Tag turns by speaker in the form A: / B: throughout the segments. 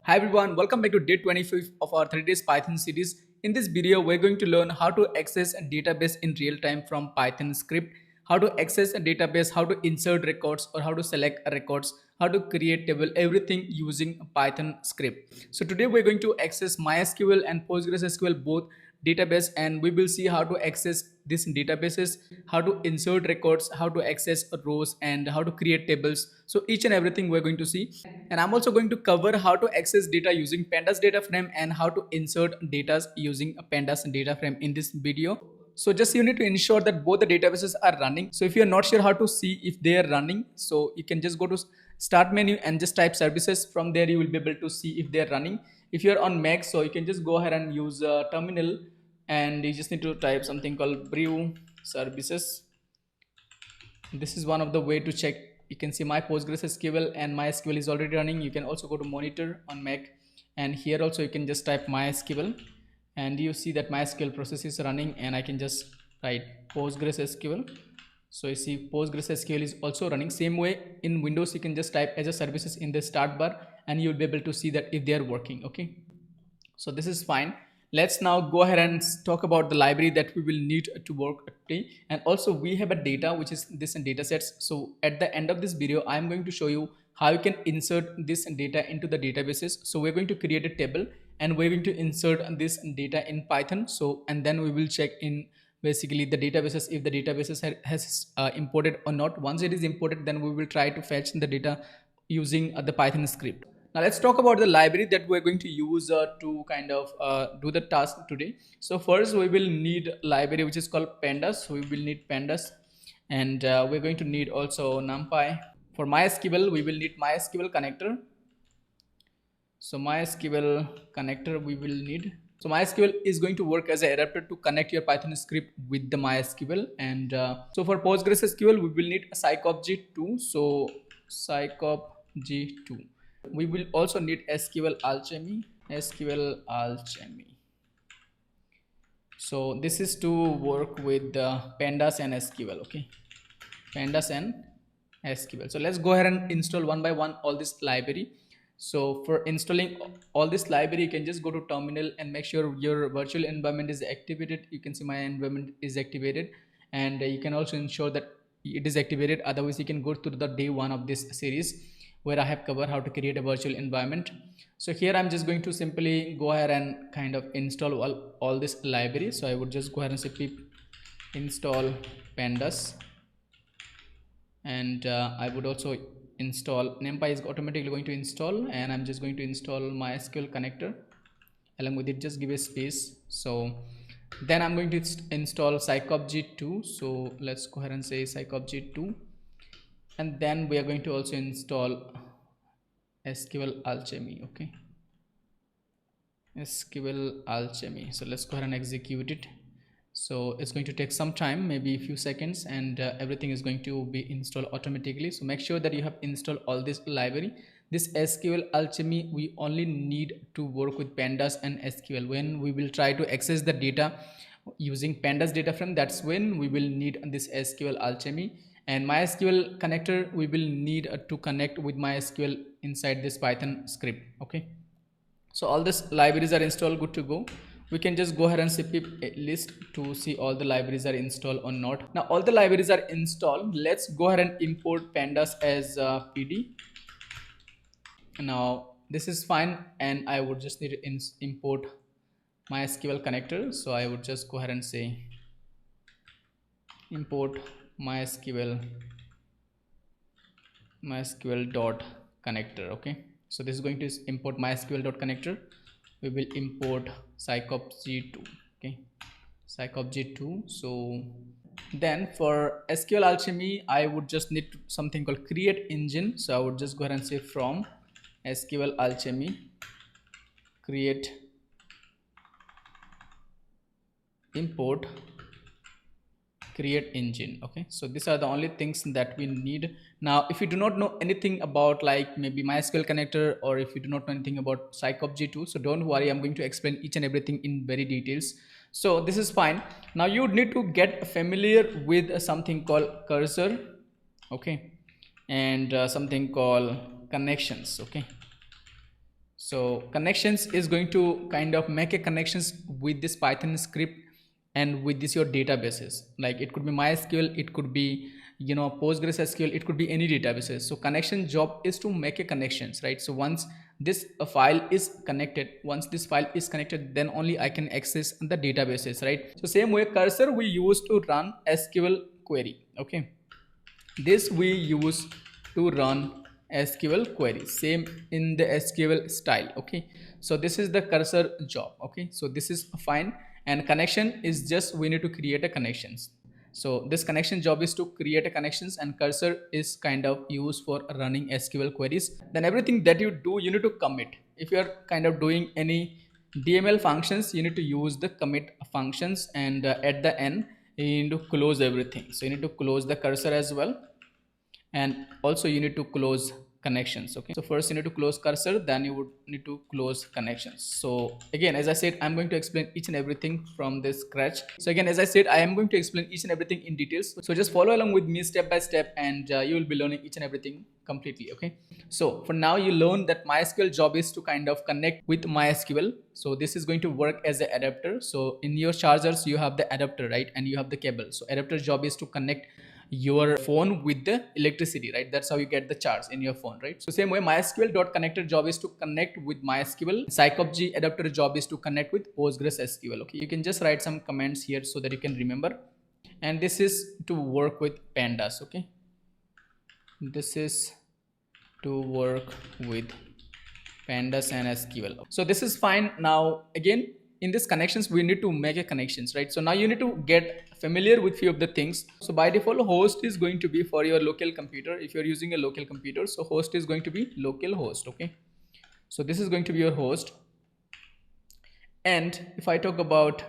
A: Hi everyone, welcome back to day 25 of our 30 days Python series. In this video, we're going to learn how to access a database in real time from Python script, how to access a database, how to insert records or how to select records, how to create table, everything using Python script. So today we're going to access MySQL and PostgreSQL both database, and we will see how to access these databases, how to insert records, how to access rows, and how to create tables. So each and everything we're going to see. And I'm also going to cover how to access data using pandas data frame and how to insert data using a pandas data frame in this video. So just you need to ensure that both the databases are running. So if you're not sure how to see if they are running, so you can just go to start menu and just type services. From there you will be able to see if they are running. If you're on Mac, so you can just go ahead and use terminal, and you just need to type something called brew services. This is one of the way to check. You can see my PostgreSQL and MySQL is already running. You can also go to monitor on Mac, and here also you can just type MySQL, and you see that MySQL process is running, and I can just write PostgreSQL. So you see PostgreSQL is also running. Same way in Windows, you can just type Azure services in the start bar, and you'll be able to see that if they are working. Okay, so this is fine. Let's now go ahead and talk about the library that we will need to work today. And also we have a data which is this in data sets. So at the end of this video, I'm going to show you how you can insert this data into the databases. So we're going to create a table and we're going to insert this data in Python. So and then we will check in basically the databases if the databases has imported or not. Once it is imported, then we will try to fetch the data using the Python script. Now let's talk about the library that we're going to use to kind of do the task today. So first we will need library which is called pandas. So we will need pandas, and we're going to need also NumPy. For MySQL we will need MySQL connector. So MySQL connector we will need. So MySQL is going to work as an adapter to connect your Python script with the MySQL. And so for PostgreSQL we will need Psycopg2. So Psycopg2. We will also need SQL Alchemy. So this is to work with pandas and SQL. Okay, pandas and SQL. So let's go ahead and install one by one all this library. So for installing all this library, you can just go to terminal and make sure your virtual environment is activated. You can see my environment is activated, and you can also ensure that it is activated. Otherwise you can go to the day one of this series where I have covered how to create a virtual environment. So here I'm just going to simply go ahead and kind of install all this library. So I would just go ahead and say pip install pandas, and I would also install NumPy is automatically going to install, and I'm just going to install MySQL connector. Along with it, just give a space. So then I'm going to install Psycopg2. So let's go ahead and say Psycopg2, and then we are going to also install SQL Alchemy. Okay, SQL Alchemy. So let's go ahead and execute it. So it's going to take some time, maybe a few seconds, and everything is going to be installed automatically. So make sure that you have installed all this library. This SQL Alchemy we only need to work with pandas and SQL. When we will try to access the data using pandas data frame, that's when we will need this SQL Alchemy. And MySQL connector we will need to connect with MySQL inside this Python script. Okay, so all these libraries are installed, good to go. We can just go ahead and say pip list to see all the libraries are installed or not. Now all the libraries are installed. Let's go ahead and import pandas as pd. Now this is fine, and I would just need to import MySQL connector. So I would just go ahead and say import MySQL dot connector. Okay, so this is going to import MySQL dot connector. We will import Psycopg2. Okay, Psycopg2. So then for SQL Alchemy I would just need something called create engine. So I would just go ahead and say from SQL Alchemy create import create engine. Okay, so these are the only things that we need. Now if you do not know anything about like maybe MySQL connector, or if you do not know anything about Psycopg2, so don't worry, I'm going to explain each and everything in very details. So this is fine. Now you would need to get familiar with something called cursor. Okay, and something called connections. Okay, So connections is going to kind of make a connections with this Python script and with this your databases. Like it could be MySQL, it could be PostgreSQL, it could be any databases. So connection job is to make a connections, right? So once this file is connected, then only I can access the databases, right? So same way cursor we use to run SQL query. Okay, this we use to run SQL query, same in the SQL style. Okay, so this is the cursor job. Okay, so this is fine, and connection is just we need to create a connections. So this connection job is to create a connections, and cursor is kind of used for running SQL queries. Then everything that you do, you need to commit. If you are kind of doing any DML functions, you need to use the commit functions, and at the end you need to close everything. So you need to close the cursor as well, and also you need to close connections. Okay, so first you need to close cursor, then you would need to close connections. So again, as I said, I'm going to explain each and everything from this scratch. So again, as I said, I am going to explain each and everything in details, so just follow along with me step by step, and you will be learning each and everything completely. Okay, so for now you learn that MySQL job is to kind of connect with MySQL. So this is going to work as an adapter. So in your chargers you have the adapter, right, and you have the cable. So adapter job is to connect your phone with the electricity, right? That's how you get the charge in your phone, right? So same way MySQL.connector job is to connect with MySQL. Psycopg2 adapter job is to connect with PostgreSQL. Okay, you can just write some comments here so that you can remember. And this is to work with pandas. Okay, this is to work with pandas and SQL. So this is fine. Now again, in this connections we need to make a connections, right? So now you need to get familiar with few of the things. So by default host is going to be for your local computer. If you're using a local computer, so host is going to be local host. Okay, so this is going to be your host. And if I talk about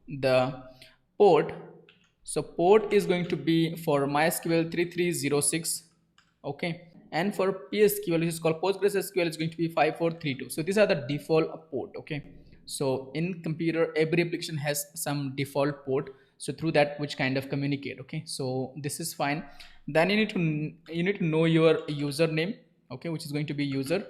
A: the port, so port is going to be for MySQL 3306. Okay, and for PSQL, which is called PostgreSQL, is going to be 5432. So these are the default port. Okay, so in computer every application has some default port, so through that which kind of communicate. Okay, so this is fine. Then you need to know your username. Okay, which is going to be user.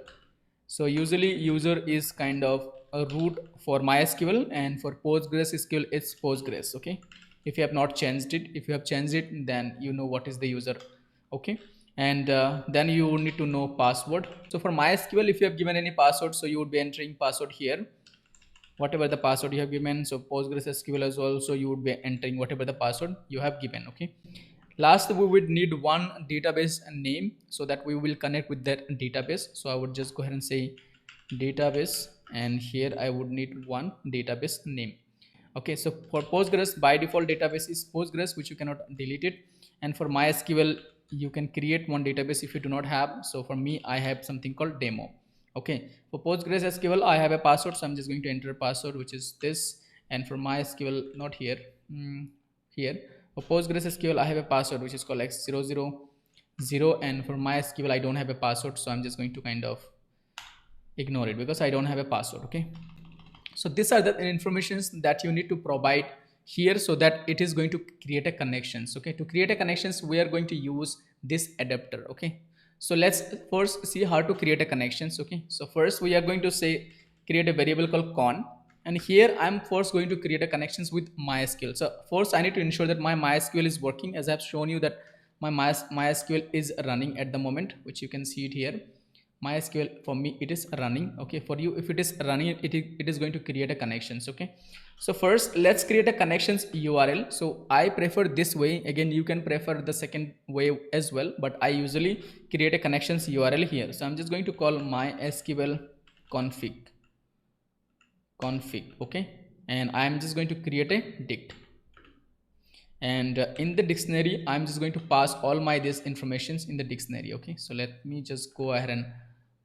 A: So usually user is kind of a root for MySQL, and for PostgreSQL it's Postgres. Okay, if you have not changed it, if you have changed it, then you know what is the user. Okay, and then you need to know password. So for MySQL, if you have given any password, so you would be entering password here, whatever the password you have given. So PostgreSQL as well, so you would be entering whatever the password you have given. Okay, last we would need one database name, so that we will connect with that database. So I would just go ahead and say database, and here I would need one database name. Okay, so for Postgres by default database is Postgres, which you cannot delete it. And for MySQL you can create one database if you do not have. So for me I have something called demo. Okay, for PostgreSQL I have a password, so I'm just going to enter a password, which is this. And for MySQL, not here, here. For PostgreSQL I have a password which is called x000, and for MySQL I don't have a password, so I'm just going to kind of ignore it because I don't have a password. Okay, so these are the informations that you need to provide here, so that it is going to create a connections. Okay, to create a connections we are going to use this adapter. Okay, so let's first see how to create a connections. Okay, so first we are going to say create a variable called con, and here I'm first going to create a connections with MySQL. So first I need to ensure that my MySQL is working, as I have shown you that my MySQL is running at the moment, which you can see it here. MySQL for me it is running. Okay, for you if it is running, it is going to create a connections. Okay, so first let's create a connections URL. So I prefer this way. Again, you can prefer the second way as well, but I usually create a connections URL here. So I'm just going to call MySQL config. Okay, and I'm just going to create a dict, and in the dictionary I'm just going to pass all my this informations in the dictionary. Okay, so let me just go ahead and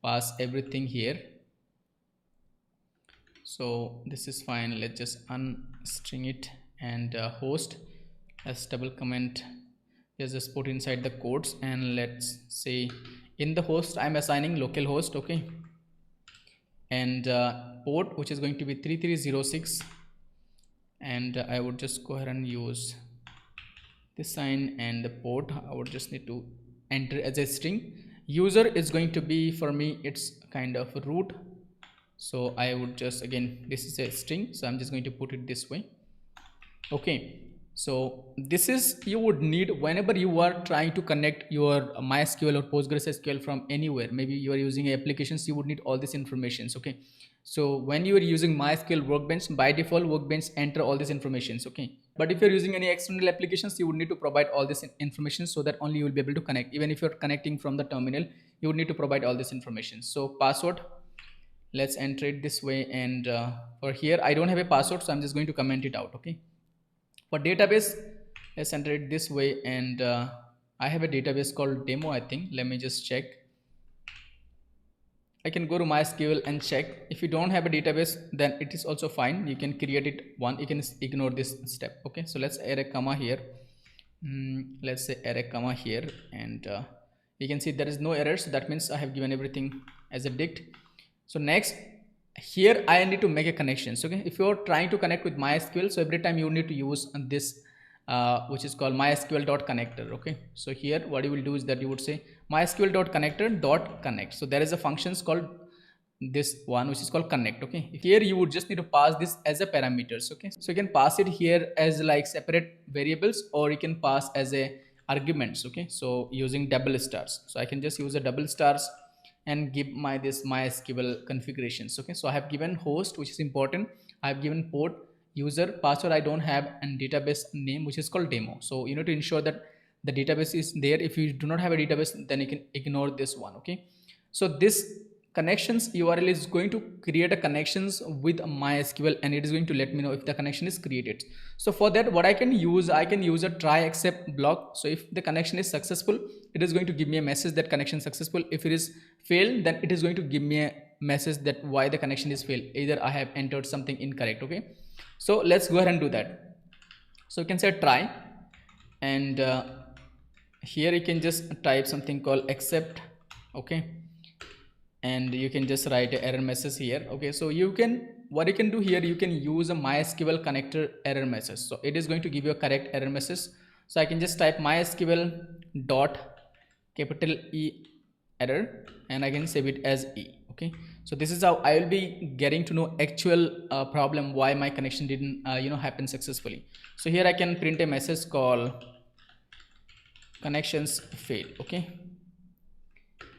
A: pass everything here. So this is fine. Let's just unstring it, and host as double comment, just put inside the quotes, and let's say in the host I'm assigning localhost. Okay, and port which is going to be 3306, and I would just go ahead and use this sign, and the port I would just need to enter as a string. User is going to be, for me it's kind of root, So I would just, again, this is a string, so I'm just going to put it this way. Okay, so this is, you would need whenever you are trying to connect your MySQL or PostgreSQL from anywhere. Maybe you are using applications, you would need all these informations. Okay, so when you are using MySQL Workbench, by default Workbench enter all these informations. Okay, but if you're using any external applications, you would need to provide all this information, so that only you will be able to connect. Even if you're connecting from the terminal, you would need to provide all this information. So password, let's enter it this way, and for here I don't have a password, so I'm just going to comment it out. Okay, for database, let's enter it this way, and I have a database called demo, I think. Let me just check. I can go to MySQL and check. If you don't have a database, then it is also fine, you can create it one, you can ignore this step. Okay, so let's add a comma here. Let's say add a comma here, and you can see there is no error, so that means I have given everything as a dict. So next, here I need to make a connection. So okay, if you're trying to connect with MySQL, so every time you need to use this which is called MySQL.connector. Okay, so here what you will do is that you would say MySQL.connector.connect. So there is a functions called this one, which is called connect. Okay, here you would just need to pass this as a parameters. Okay, so you can pass it here as like separate variables, or you can pass as a arguments. Okay, so using double stars, so I can just use a double stars and give my this MySQL configurations. Okay, so I have given host, which is important, I have given port, user, password I don't have, and database name, which is called demo. So you need to ensure that the database is there. If you do not have a database, then you can ignore this one. Okay, so this connections URL is going to create a connections with MySQL, and it is going to let me know if the connection is created. So for that, what I can use a try except block. So if the connection is successful, it is going to give me a message that connection successful. If it is failed, then it is going to give me a message that why the connection is failed, either I have entered something incorrect. Okay, so let's go ahead and do that. So you can say try, and here you can just type something called accept. Okay, and you can just write an error message here. Okay, so you can, what you can do here, you can use a MySQL connector error message. So it is going to give you a correct error message. So I can just type MySQL dot capital E error, and I can save it as E. Okay, so this is how I will be getting to know actual problem, why my connection didn't happen successfully. So here I can print a message called connections failed. Okay,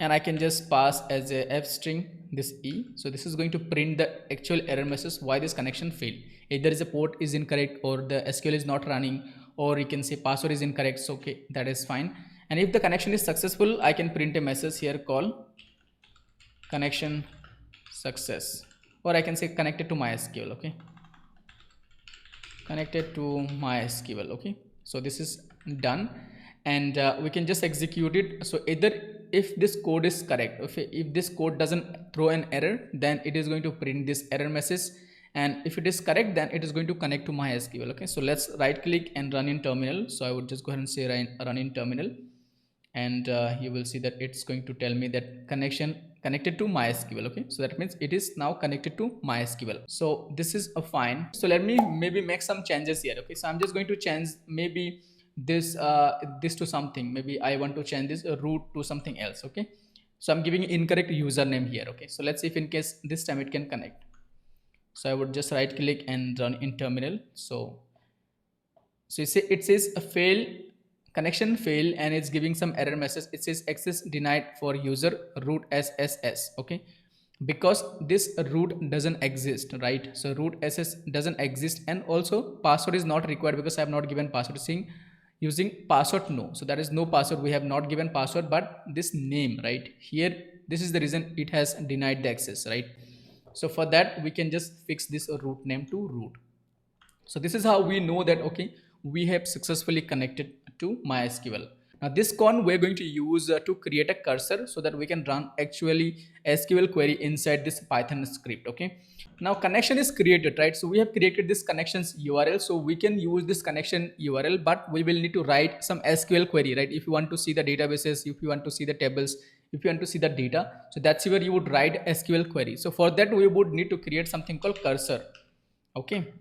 A: and I can just pass as a f string this E. So this is going to print the actual error message why this connection failed. Either is a port is incorrect, or the SQL is not running, or you can say password is incorrect. So okay, that is fine. And if the connection is successful, I can print a message here called connection success, or I can say connected to MySQL. Okay, connected to MySQL. Okay, so this is done, and we can just execute it. So either if this code is correct, if this code doesn't throw an error, then it is going to print this error message, and if it is correct, then it is going to connect to MySQL. Okay, so let's right click and run in terminal. So I would just go ahead and say run in terminal, and you will see that it's going to tell me that connection connected to MySQL. Okay, so that means it is now connected to MySQL. So this is a fine. So let me maybe make some changes here. Okay, so I'm just going to change maybe this this to something. Maybe I want to change this root to something else. Okay, so I'm giving incorrect username here. Okay, so let's see if in case this time it can connect. So I would just right click and run in terminal. So you see it says a fail, connection fail, and it's giving some error message. It says access denied for user root SSS. Okay, because this root doesn't exist, right? So root SS doesn't exist, and also password is not required because I have not given password. Saying using password, no, so there is no password, we have not given password, but this name right here, this is the reason it has denied the access, right? So for that we can just fix this root name to root. So this is how we know that okay, we have successfully connected to MySQL. Now this con we're going to use to create a cursor so that we can run actually SQL query inside this Python script. Okay, now connection is created, right? So we have created this connections URL, so we can use this connection URL, but we will need to write some SQL query, right? If you want to see the databases, if you want to see the tables, if you want to see the data, so that's where you would write SQL query. So for that we would need to create something called cursor, okay,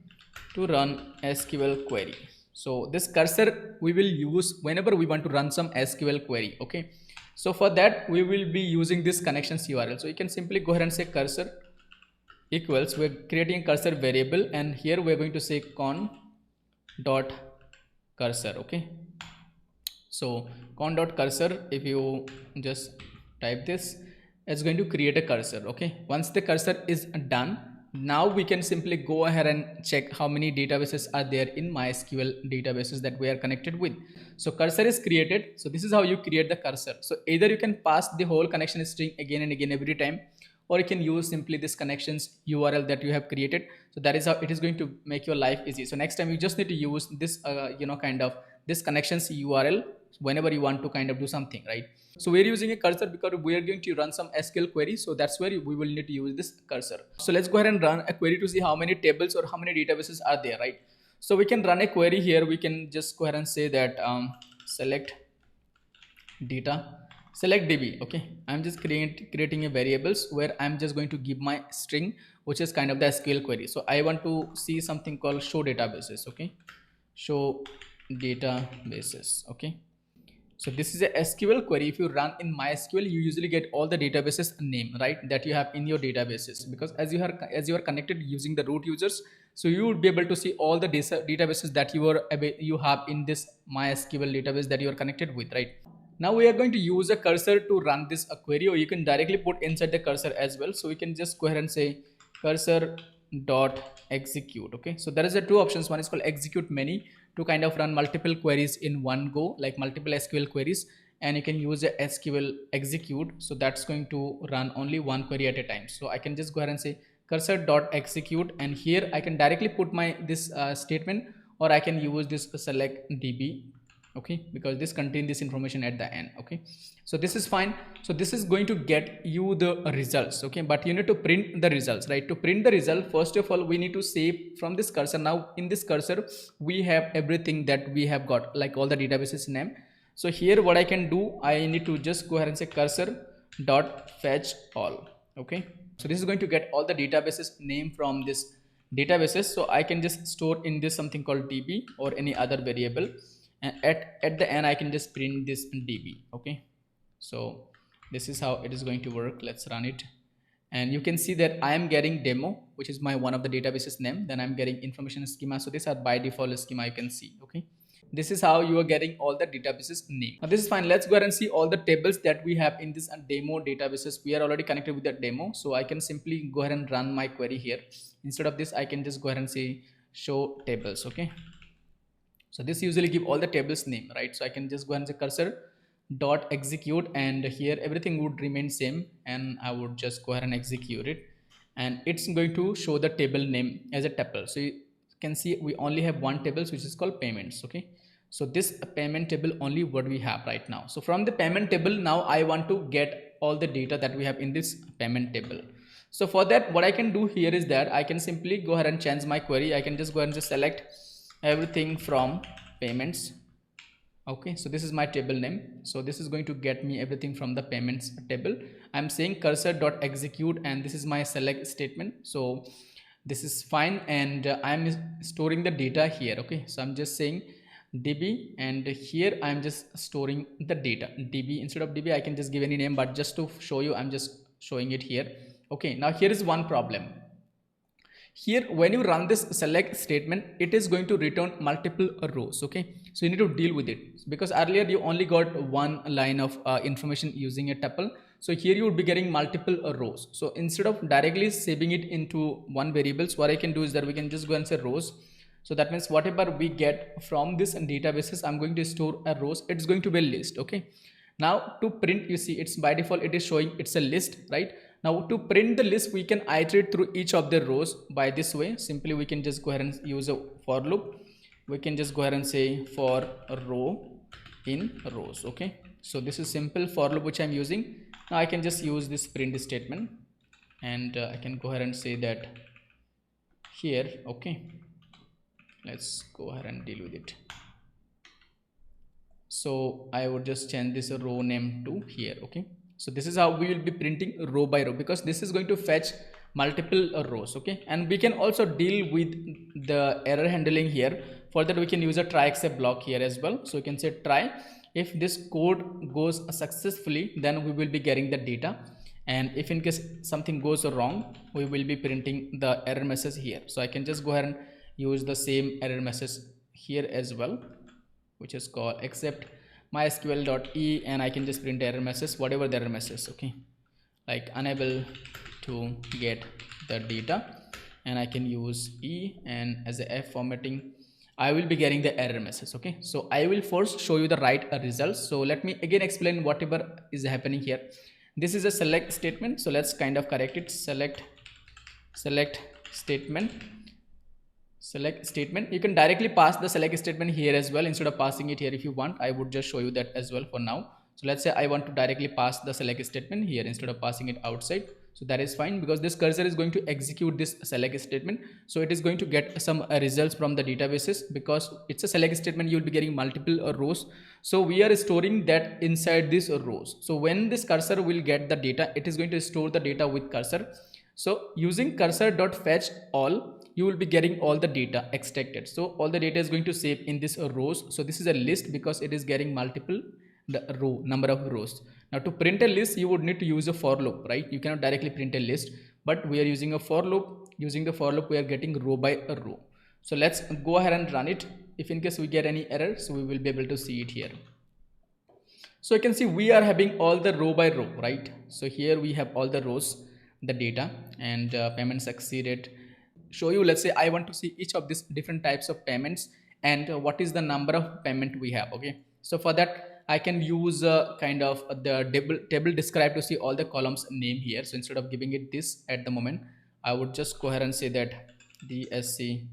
A: to run SQL query. So this cursor we will use whenever we want to run some SQL query. Okay, so for that we will be using this connections URL. So you can simply go ahead and say cursor equals, we're creating a cursor variable, and here we're going to say con dot cursor. Okay, so con dot cursor, if you just type this, it's going to create a cursor. Okay, once the cursor is done, now we can simply go ahead and check how many databases are there in MySQL databases that we are connected with. So cursor is created. So this is how you create the cursor. So either you can pass the whole connection string again and again every time, or you can use simply this connections URL that you have created. So that is how it is going to make your life easy. So next time you just need to use this kind of this connections URL whenever you want to kind of do something, right? So we're using a cursor because we are going to run some SQL query, so that's where we will need to use this cursor. So let's go ahead and run a query to see how many tables or how many databases are there, right? So we can run a query here. We can just go ahead and say that select data, select db. Okay, I'm just creating a variables where I'm just going to give my string, which is kind of the SQL query. So I want to see something called show databases. Okay, show databases. Okay, so this is a SQL query. If you run in MySQL, you usually get all the databases name, right, that you have in your databases, because as you are connected using the root users, so you would be able to see all the databases that you have in this MySQL database that you are connected with, right? Now we are going to use a cursor to run this query, or you can directly put inside the cursor as well. So we can just go ahead and say cursor dot execute. Okay, so there is a two options. One is called execute many, to kind of run multiple queries in one go, like multiple SQL queries, and you can use a SQL execute, so that's going to run only one query at a time. So I can just go ahead and say cursor dot execute, and here I can directly put my this statement, or I can use this select db. Okay, because this contains this information at the end. Okay, so this is fine. So this is going to get you the results. Okay, but you need to print the results, right? To print the result, first of all we need to save from this cursor. Now in this cursor we have everything that we have got, like all the databases name. So here what I can do, I need to just go ahead and say cursor dot fetch all. Okay, so this is going to get all the databases name from this databases. So I can just store in this something called db or any other variable, and at the end I can just print this db. Okay, so this is how it is going to work. Let's run it, and you can see that I am getting demo, which is my one of the databases name, then I'm getting information schema. So these are by default schema, you can see. Okay, this is how you are getting all the databases name. Now this is fine. Let's go ahead and see all the tables that we have in this demo databases. We are already connected with the demo, so I can simply go ahead and run my query here. Instead of this, I can just go ahead and say show tables. Okay, so this usually give all the tables name, right? So I can just go and say cursor dot execute, and here everything would remain same, and I would just go ahead and execute it, and it's going to show the table name as a tuple. So you can see we only have one table, which is called payments. Okay, so this payment table only what we have right now. So from the payment table, now I want to get all the data that we have in this payment table. So for that, what I can do here is that I can simply go ahead and change my query. I can just go ahead and just select everything from payments. Okay, so this is my table name, so this is going to get me everything from the payments table. I'm saying cursor dot execute, and this is my select statement. So this is fine, and I'm storing the data here. Okay, so I'm just saying db, and here I'm just storing the data db. Instead of db, I can just give any name, but just to show you, I'm just showing it here. Okay, now here is one problem. Here when you run this select statement, it is going to return multiple rows. Okay, so you need to deal with it, because earlier you only got one line of information using a tuple. So here you would be getting multiple rows. So instead of directly saving it into one variables, what I can do is that we can just go and say rows. So that means whatever we get from this databases, I'm going to store a rows. It's going to be a list. Okay, now to print, you see it's by default it is showing it's a list, right? Now to print the list, we can iterate through each of the rows by this way. Simply we can just go ahead and use a for loop. We can just go ahead and say for a row in rows. Okay, so this is simple for loop which I'm using. Now I can just use this print statement, and I can go ahead and say that here. Okay, let's go ahead and deal with it. So I would just change this row name to here. Okay, so this is how we will be printing row by row, because this is going to fetch multiple rows. Okay, and we can also deal with the error handling here. For that, we can use a try except block here as well. So you can say try. If this code goes successfully, then we will be getting the data. and if in case something goes wrong, we will be printing the error message here. So I can just go ahead and use the same error message here as well, which is called except mysql.e, and I can just print error message, whatever the error message, okay, like unable to get the data, and I can use E, and as a F formatting I will be getting the error message. Okay, so I will first show you the right results. So let me again explain whatever is happening here. This is a select statement, so let's kind of correct it. Select statement. Select statement, you can directly pass the select statement here as well instead of passing it here if you want. I would just show you that as well for now. So let's say I want to directly pass the select statement here instead of passing it outside. So that is fine, because this cursor is going to execute this select statement. So it is going to get some results from the databases, because it's a select statement, you will be getting multiple rows. So we are storing that inside these rows. So when this cursor will get the data, it is going to store the data with cursor. So using cursor.fetch all, you will be getting all the data extracted. So all the data is going to save in this rows. So this is a list because it is getting multiple the row number of rows. Now to print a list, you would need to use a for loop, right? You cannot directly print a list, but we are using a for loop. Using the for loop, we are getting row by a row. So let's go ahead and run it. If in case we get any error, so we will be able to see it here. So you can see we are having all the row by row, right? So here we have all the rows, the data, and payment succeeded. Show you, let's say I want to see each of these different types of payments and what is the number of payment we have. Okay, so for that I can use kind of the table describe to see all the columns name here. So instead of giving it this at the moment, I would just go ahead and say that DSC,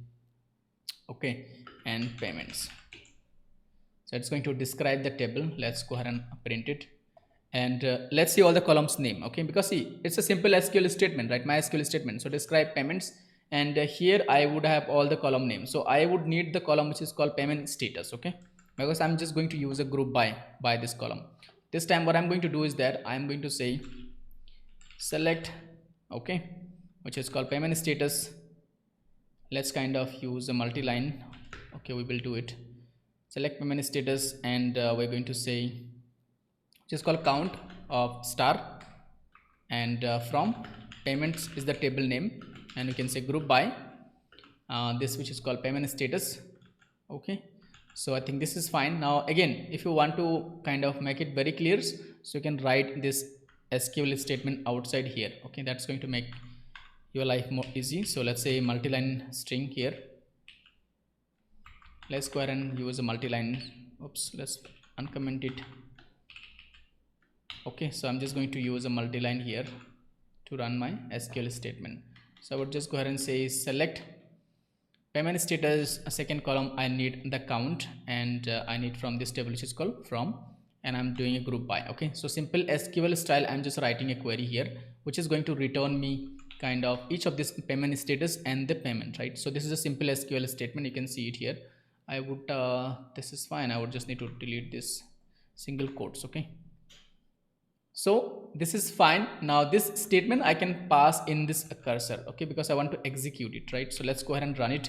A: okay, and payments. So it's going to describe the table. Let's go ahead and print it, and let's see all the columns name. Okay, because see, it's a simple SQL statement, right? MySQL statement. So describe payments, and here I would have all the column names. So I would need the column which is called payment status. Okay, because I'm just going to use a group by this column. This time what I'm going to do is that I'm going to say select, okay, which is called payment status. Let's kind of use a multi-line. Okay, we will do it. Select payment status, and we're going to say which is called count of star, and from payments is the table name, and you can say group by this which is called payment status. Okay, so I think this is fine. Now again, if you want to kind of make it very clear, so you can write this SQL statement outside here. Okay, that's going to make your life more easy. So let's say multi-line string here. Let's go ahead and use a multi-line. Oops, let's uncomment it. Okay, so I'm just going to use a multi-line here to run my SQL statement. So I would just go ahead and say select payment status, a second column I need the count, and I need from this table which is called from, and I'm doing a group by. Okay, so simple SQL style, I'm just writing a query here which is going to return me kind of each of this payment status and the payment, right? So this is a simple SQL statement, you can see it here. I would this is fine, I would just need to delete this single quotes. Okay, so this is fine. Now this statement I can pass in this cursor, okay, because I want to execute it, right? So let's go ahead and run it.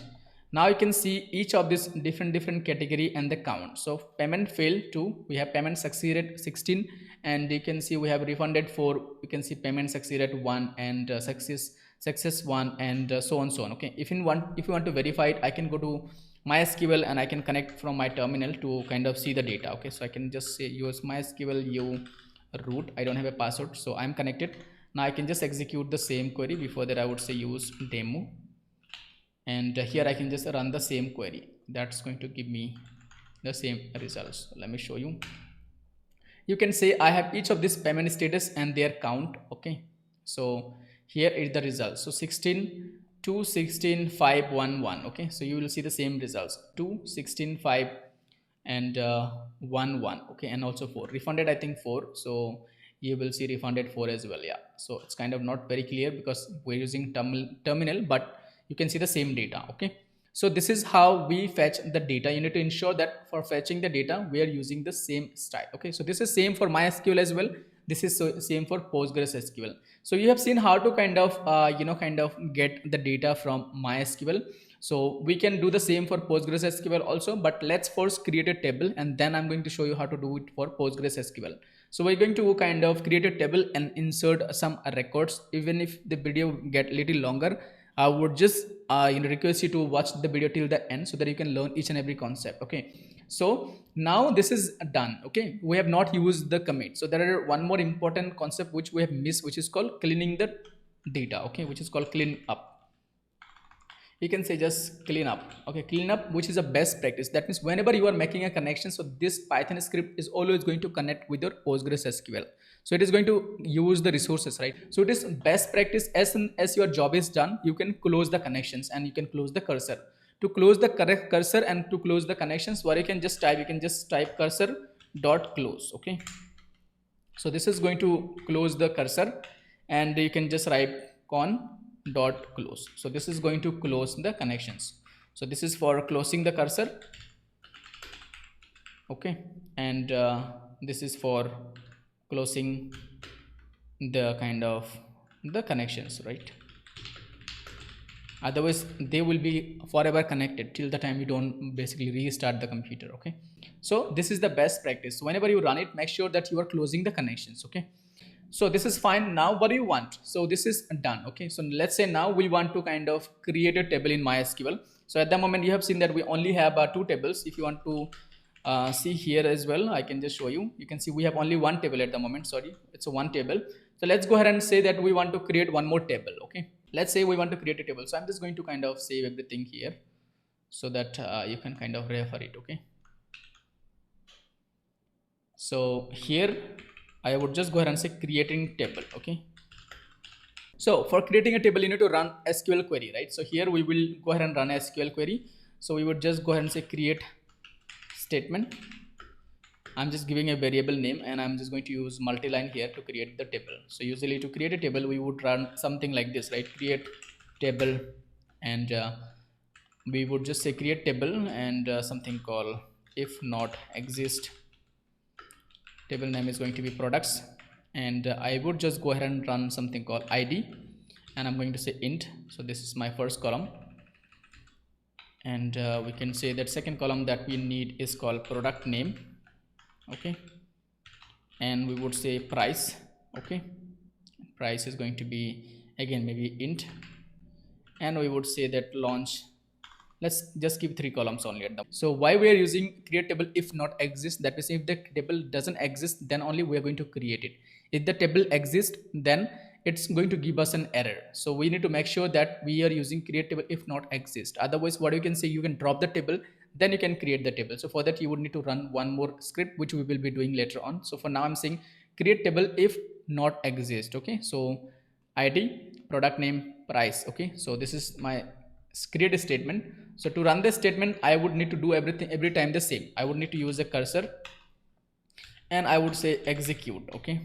A: Now you can see each of this different category and the count. So payment failed 2, we have payment succeeded 16, and you can see we have refunded 4, you can see payment succeeded 1, and success 1, and so on. Okay, if you want to verify it, I can go to MySQL and I can connect from my terminal to kind of see the data. Okay, so I can just say use MySQL u root. I don't have a password, so I'm connected. Now I can just execute the same query. Before that I would say use demo, and here I can just run the same query. That's going to give me the same results. So let me show you. You can say I have each of this payment status and their count. Okay, so here is the results. So 16 2 16 5 1 1. Okay, so you will see the same results, 2 16 5 and 1 1. Okay, and also 4 refunded, I think 4, so you will see refunded 4 as well. Yeah, so it's kind of not very clear because we're using terminal, but you can see the same data. Okay, so this is how we fetch the data. You need to ensure that for fetching the data we are using the same style. Okay, so this is same for MySQL as well. This is same for PostgreSQL. So you have seen how to kind of kind of get the data from MySQL. So we can do the same for PostgreSQL also, but let's first create a table and then I'm going to show you how to do it for PostgreSQL. So we're going to kind of create a table and insert some records. Even if the video get little longer, I would just request you to watch the video till the end so that you can learn each and every concept. Okay, so now this is done. Okay, we have not used the commit, so there are one more important concept which we have missed, which is called cleaning the data. Okay, which is called clean up. You can say just clean up. Okay, clean up, which is a best practice. That means whenever you are making a connection, so this Python script is always going to connect with your PostgreSQL. So it is going to use the resources, right? So it is best practice. As soon as your job is done, you can close the connections and you can close the cursor. To close the correct cursor and to close the connections, what you can just type cursor dot close. Okay, so this is going to close the cursor, and you can just write con dot close. So this is going to close the connections. So this is for closing the cursor. Okay, and this is for closing the kind of the connections, right? Otherwise they will be forever connected till the time you don't basically restart the computer. Okay, so this is the best practice. So whenever you run it, make sure that you are closing the connections. Okay, so this is fine. Now what do you want? So this is done. Okay, so let's say now we want to kind of create a table in MySQL. So at the moment you have seen that we only have two tables. If you want to see here as well, I can just show you. You can see we have only one table at the moment. Sorry, it's a one table. So let's go ahead and say that we want to create one more table. Okay, let's say we want to create a table. So I'm just going to kind of save everything here so that you can kind of refer it. Okay, so here I would just go ahead and say creating table. Okay, so for creating a table you need to run SQL query, right? So here we will go ahead and run a SQL query. So we would just go ahead and say create statement. I'm just giving a variable name and I'm just going to use multi-line here to create the table. So usually to create a table we would run something like this, right? Create table, and we would just say create table and something called if not exist. Table name is going to be products, and I would just go ahead and run something called ID, and I'm going to say int. So this is my first column, and we can say that second column that we need is called product name. Okay, and we would say price. Okay, price is going to be again maybe int, and we would say that launch. Let's just keep three columns only at the. So why we are using create table if not exist? That means if the table doesn't exist, then only we are going to create it. If the table exists, then it's going to give us an error. So we need to make sure that we are using create table if not exist. Otherwise what you can say, you can drop the table, then you can create the table. So for that you would need to run one more script, which we will be doing later on. So for now I'm saying create table if not exist. Okay, so ID, product name, price. Okay, so this is my create a statement. So to run this statement I would need to do everything every time the same. I would need to use a cursor and I would say execute. Okay,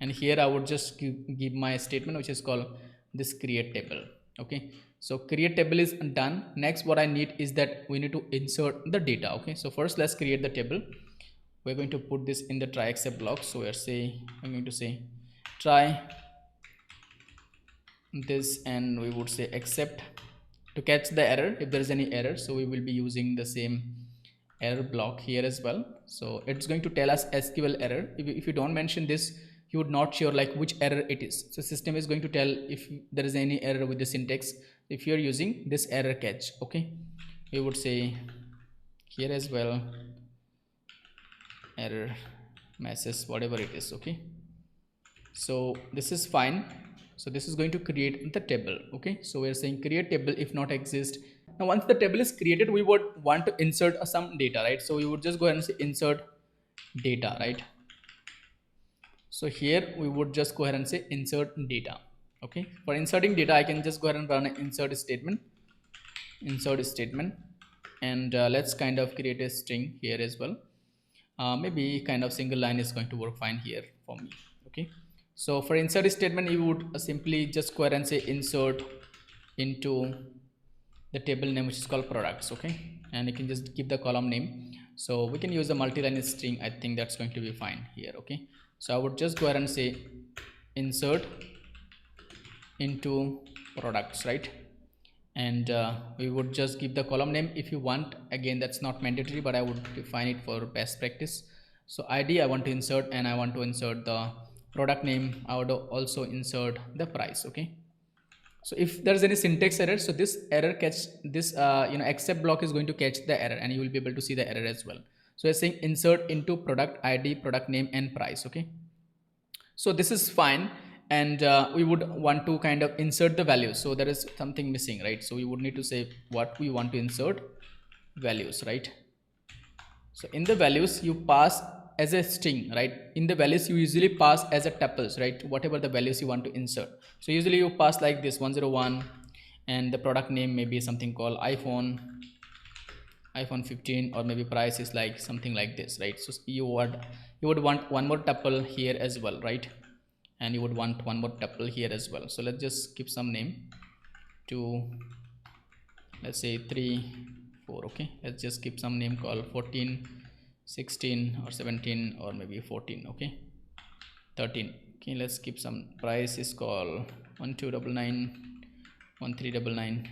A: and here I would just give my statement, which is called this create table. Okay, so create table is done. Next what I need is that we need to insert the data. Okay, so first let's create the table. We're going to put this in the try except block. So I'm going to say try this, and we would say except to catch the error if there is any error. So we will be using the same error block here as well. So it's going to tell us SQL error. If you don't mention this, you would not sure like which error it is. So system is going to tell if there is any error with the syntax if you're using this error catch. Okay, we would say here as well error message, whatever it is. Okay, so this is fine. So this is going to create the table. Okay, so we're saying create table if not exist. Now once the table is created, we would want to insert some data, right? So we would just go ahead and say insert data, right? So here we would just go ahead and say insert data. Okay, for inserting data I can just go ahead and run an insert statement, and let's kind of create a string here as well. Maybe kind of single line is going to work fine here for me. Okay, so for insert statement you would simply just go ahead and say insert into the table name, which is called products. Okay, and you can just give the column name. So we can use a multi-line string. I think that's going to be fine here. Okay, so I would just go ahead and say insert into products, right? And we would just give the column name if you want. Again, that's not mandatory, but I would define it for best practice. So ID I want to insert, and I want to insert the product name. I would also insert the price. Okay, so if there's any syntax error, so this error catch this except block is going to catch the error, and you will be able to see the error as well. So it's saying insert into product ID, product name, and price. Okay, so this is fine, and we would want to kind of insert the values. So there is something missing, right? So we would need to say what we want to insert values, right? So in the values you pass as a string, right? In the values you usually pass as a tuples, right? Whatever the values you want to insert. So usually you pass like this 101, and the product name may be something called iPhone 15, or maybe price is like something like this, right? So you would want one more tuple here as well, right? And you would want one more tuple here as well. So let's just give some name to, let's say 3 4. Okay, let's just keep some name called 14 16 or 17 or maybe 14. Okay, 13. Okay, let's keep some price is called 1299 1399,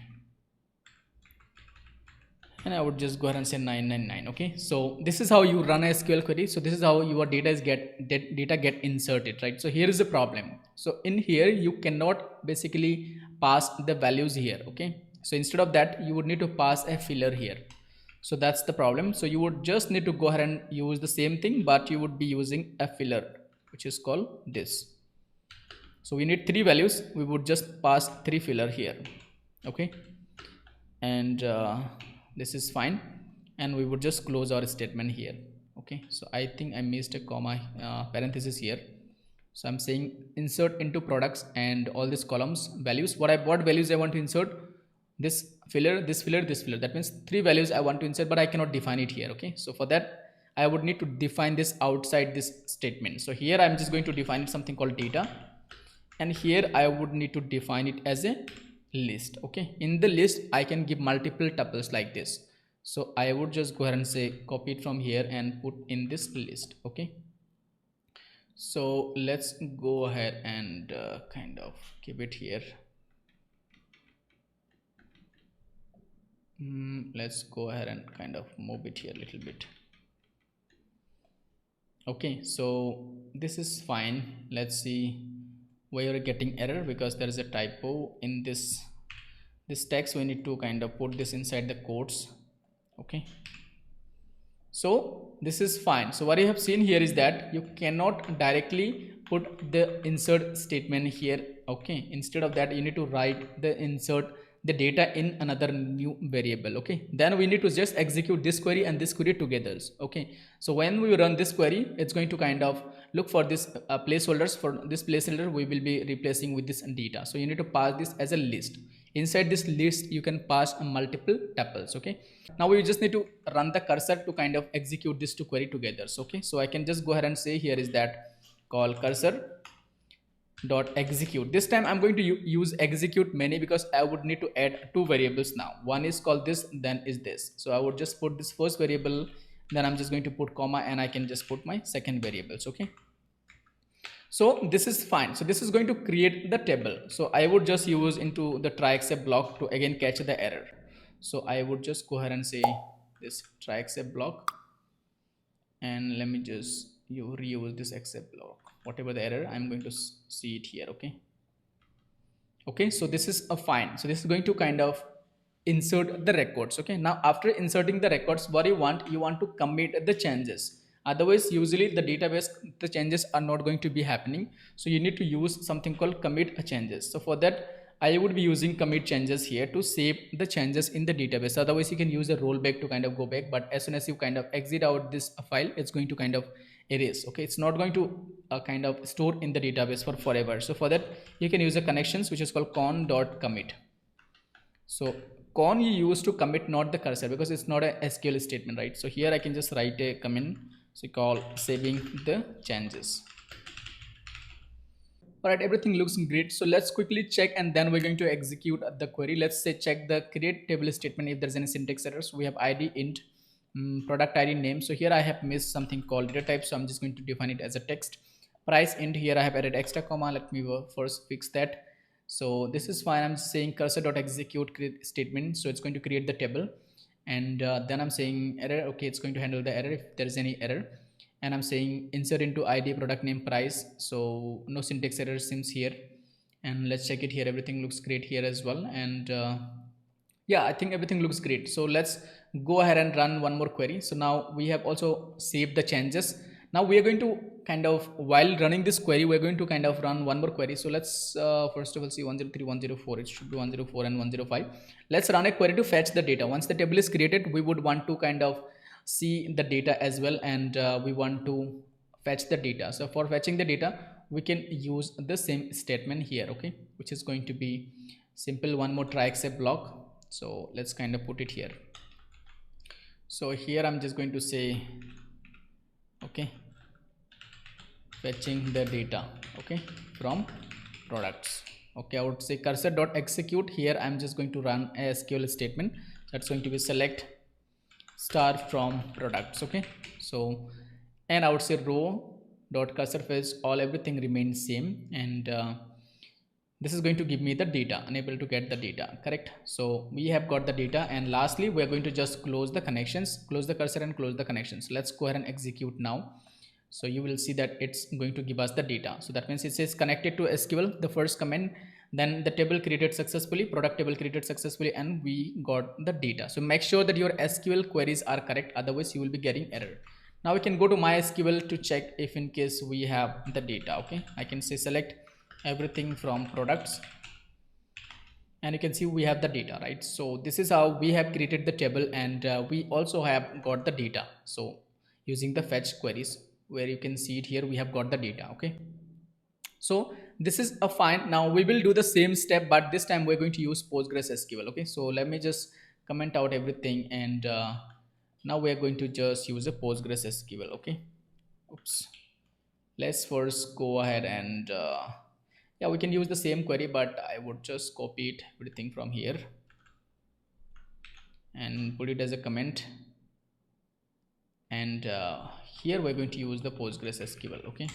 A: and I would just go ahead and say 999. Okay, so this is how you run a SQL query. So this is how your data get inserted, right? So here is the problem. So in here you cannot basically pass the values here. Okay, so instead of that you would need to pass a filler here. So that's the problem. So you would just need to go ahead and use the same thing, but you would be using a filler, which is called this. So we need 3 values. We would just pass 3 filler here. Okay, and this is fine, and we would just close our statement here. Okay, so I think I missed a comma parenthesis here. So I'm saying insert into products, and all these columns values, what values I want to insert, this filler, this filler, this filler. That means 3 values I want to insert, but I cannot define it here. Okay, so for that I would need to define this outside this statement. So here I'm just going to define something called data, and here I would need to define it as a list. Okay, in the list I can give multiple tuples like this. So I would just go ahead and say copy it from here and put in this list. Okay, so let's go ahead and kind of keep it here. Let's go ahead and kind of move it here a little bit. Okay, so this is fine. Let's see where you're getting error, because there is a typo in this text. We need to kind of put this inside the quotes. Okay, so this is fine. So what you have seen here is that you cannot directly put the insert statement here. Okay, instead of that you need to write the insert the data in another new variable. Okay, then we need to just execute this query and this query together. Okay, so when we run this query, it's going to kind of look for this placeholders. For this placeholder we will be replacing with this data. So you need to pass this as a list. Inside this list you can pass multiple tuples. Okay, now we just need to run the cursor to kind of execute this two query together. So, okay, so I can just go ahead and say here is that call cursor dot execute. This time I'm going to use execute many, because I would need to add 2 variables now. One is called this, then is this. So I would just put this first variable, then I'm just going to put comma, and I can just put my second variables. Okay, so this is fine. So this is going to create the table. So I would just use into the try except block to again catch the error. So I would just go ahead and say this try except block, and let me just reuse this except block. Whatever the error, I'm going to see it here. Okay, so this is a fine. So this is going to kind of insert the records. Okay, now after inserting the records, what you want to commit the changes. Otherwise usually the database, the changes are not going to be happening. So you need to use something called commit changes. So for that I would be using commit changes here to save the changes in the database. Otherwise you can use a rollback to kind of go back, but as soon as you kind of exit out this file, it's going to kind of erase. Okay, it's not going to kind of store in the database for forever. So for that you can use a connections which is called con.commit. So con you use to commit, not the cursor, because it's not a SQL statement, right? So here I can just write a command, so call saving the changes. Alright, everything looks great. So let's quickly check, and then we're going to execute the query. Let's say check the create table statement if there's any syntax errors. So we have id int product id name. So here I have missed something called data type, so I'm just going to define it as a text. Price int, here I have added extra comma. Let me first fix that. So this is fine. I'm saying cursor.execute create statement, so it's going to create the table, and then I'm saying error. Okay, it's going to handle the error if there is any error. and I'm saying insert into ID, product name, price. So no syntax error seems here. And let's check it here. Everything looks great here as well. And yeah, I think everything looks great. So let's go ahead and run one more query. So now we have also saved the changes. Now we are going to kind of, while running this query, we're going to kind of run one more query. So let's first of all see 103, 104. It should be 104 and 105. Let's run a query to fetch the data. Once the table is created, we would want to kind of see the data as well, and we want to fetch the data. So for fetching the data, we can use the same statement here, okay, which is going to be simple one more try except block. So let's kind of put it here. So here I'm just going to say, okay, fetching the data, okay, from products. Okay, I would say cursor dot execute. Here I'm just going to run a SQL statement that's going to be select star from products. Okay, so, and I would say row dot cursor fetch all, everything remains same, and this is going to give me the data, unable to get the data, correct? So we have got the data, and lastly we're going to just close the connections, close the cursor and close the connections. Let's go ahead and execute now. So you will see that it's going to give us the data. So that means it says connected to SQL, the first comment, then the table created successfully, product table created successfully, and we got the data. So make sure that your SQL queries are correct, otherwise you will be getting error. Now we can go to MySQL to check if in case we have the data. Okay, I can say select everything from products, and you can see we have the data, right? So this is how we have created the table, and we also have got the data. So using the fetch queries, where you can see it here, we have got the data. Okay, so this is a fine. Now we will do the same step, but this time we're going to use PostgreSQL. Okay, so let me just comment out everything, and now we are going to just use a PostgreSQL. Okay, oops, let's first go ahead and yeah, we can use the same query, but I would just copy it everything from here and put it as a comment, and here we're going to use the PostgreSQL. Okay,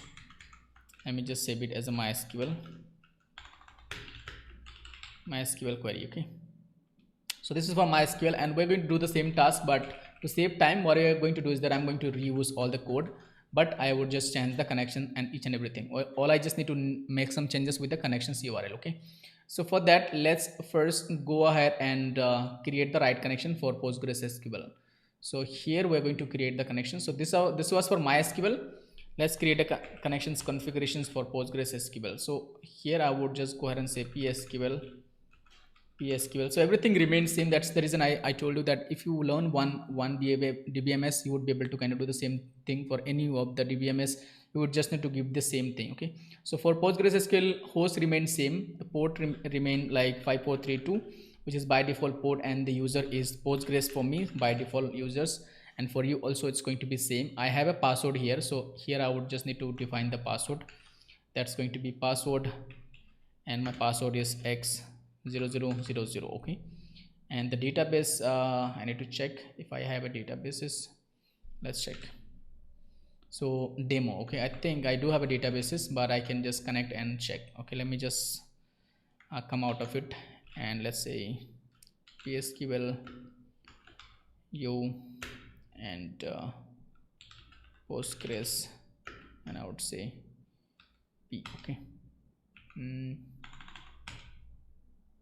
A: let me just save it as a MySQL query. Okay, so this is for MySQL, and we're going to do the same task, but to save time, what we are going to do is that I'm going to reuse all the code, but I would just change the connection and each and everything. All I just need to make some changes with the connections URL. Okay, so for that, let's first go ahead and create the right connection for PostgreSQL. So here we're going to create the connection. So this was for MySQL. Let's create a connections configurations for PostgreSQL. So here I would just go ahead and say PSQL. So everything remains same. That's the reason I told you that if you learn one DBMS, you would be able to kind of do the same thing for any of the DBMS. You would just need to give the same thing. Okay, so for PostgreSQL, host remains same, the port remain like 5432, which is by default port, and the user is Postgres for me by default users, and for you also it's going to be same. I have a password here, so here I would just need to define the password. That's going to be password, and my password is x0000. Okay, and the database, I need to check if I have a databases. Let's check. So demo. Okay, I think I do have a databases, but I can just connect and check. Okay, let me just come out of it, and let's say PSQL U and Postgres, and I would say P. Okay,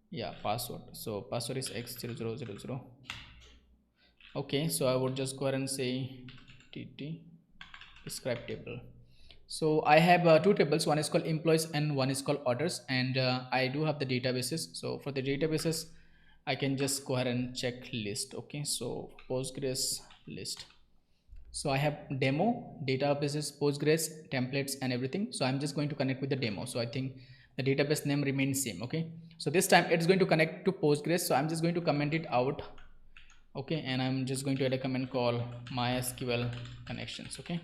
A: yeah, password. So password is x0000. Okay, so I would just go ahead and say tt describe table. So I have two tables, one is called employees and one is called orders, and I do have the databases. So for the databases, I can just go ahead and check list. Okay, so Postgres list. So I have demo, databases, Postgres, templates, and everything. So I'm just going to connect with the demo. So I think the database name remains same. Okay, so this time it's going to connect to Postgres. So I'm just going to comment it out. Okay, and I'm just going to add a comment called MySQL connections. Okay,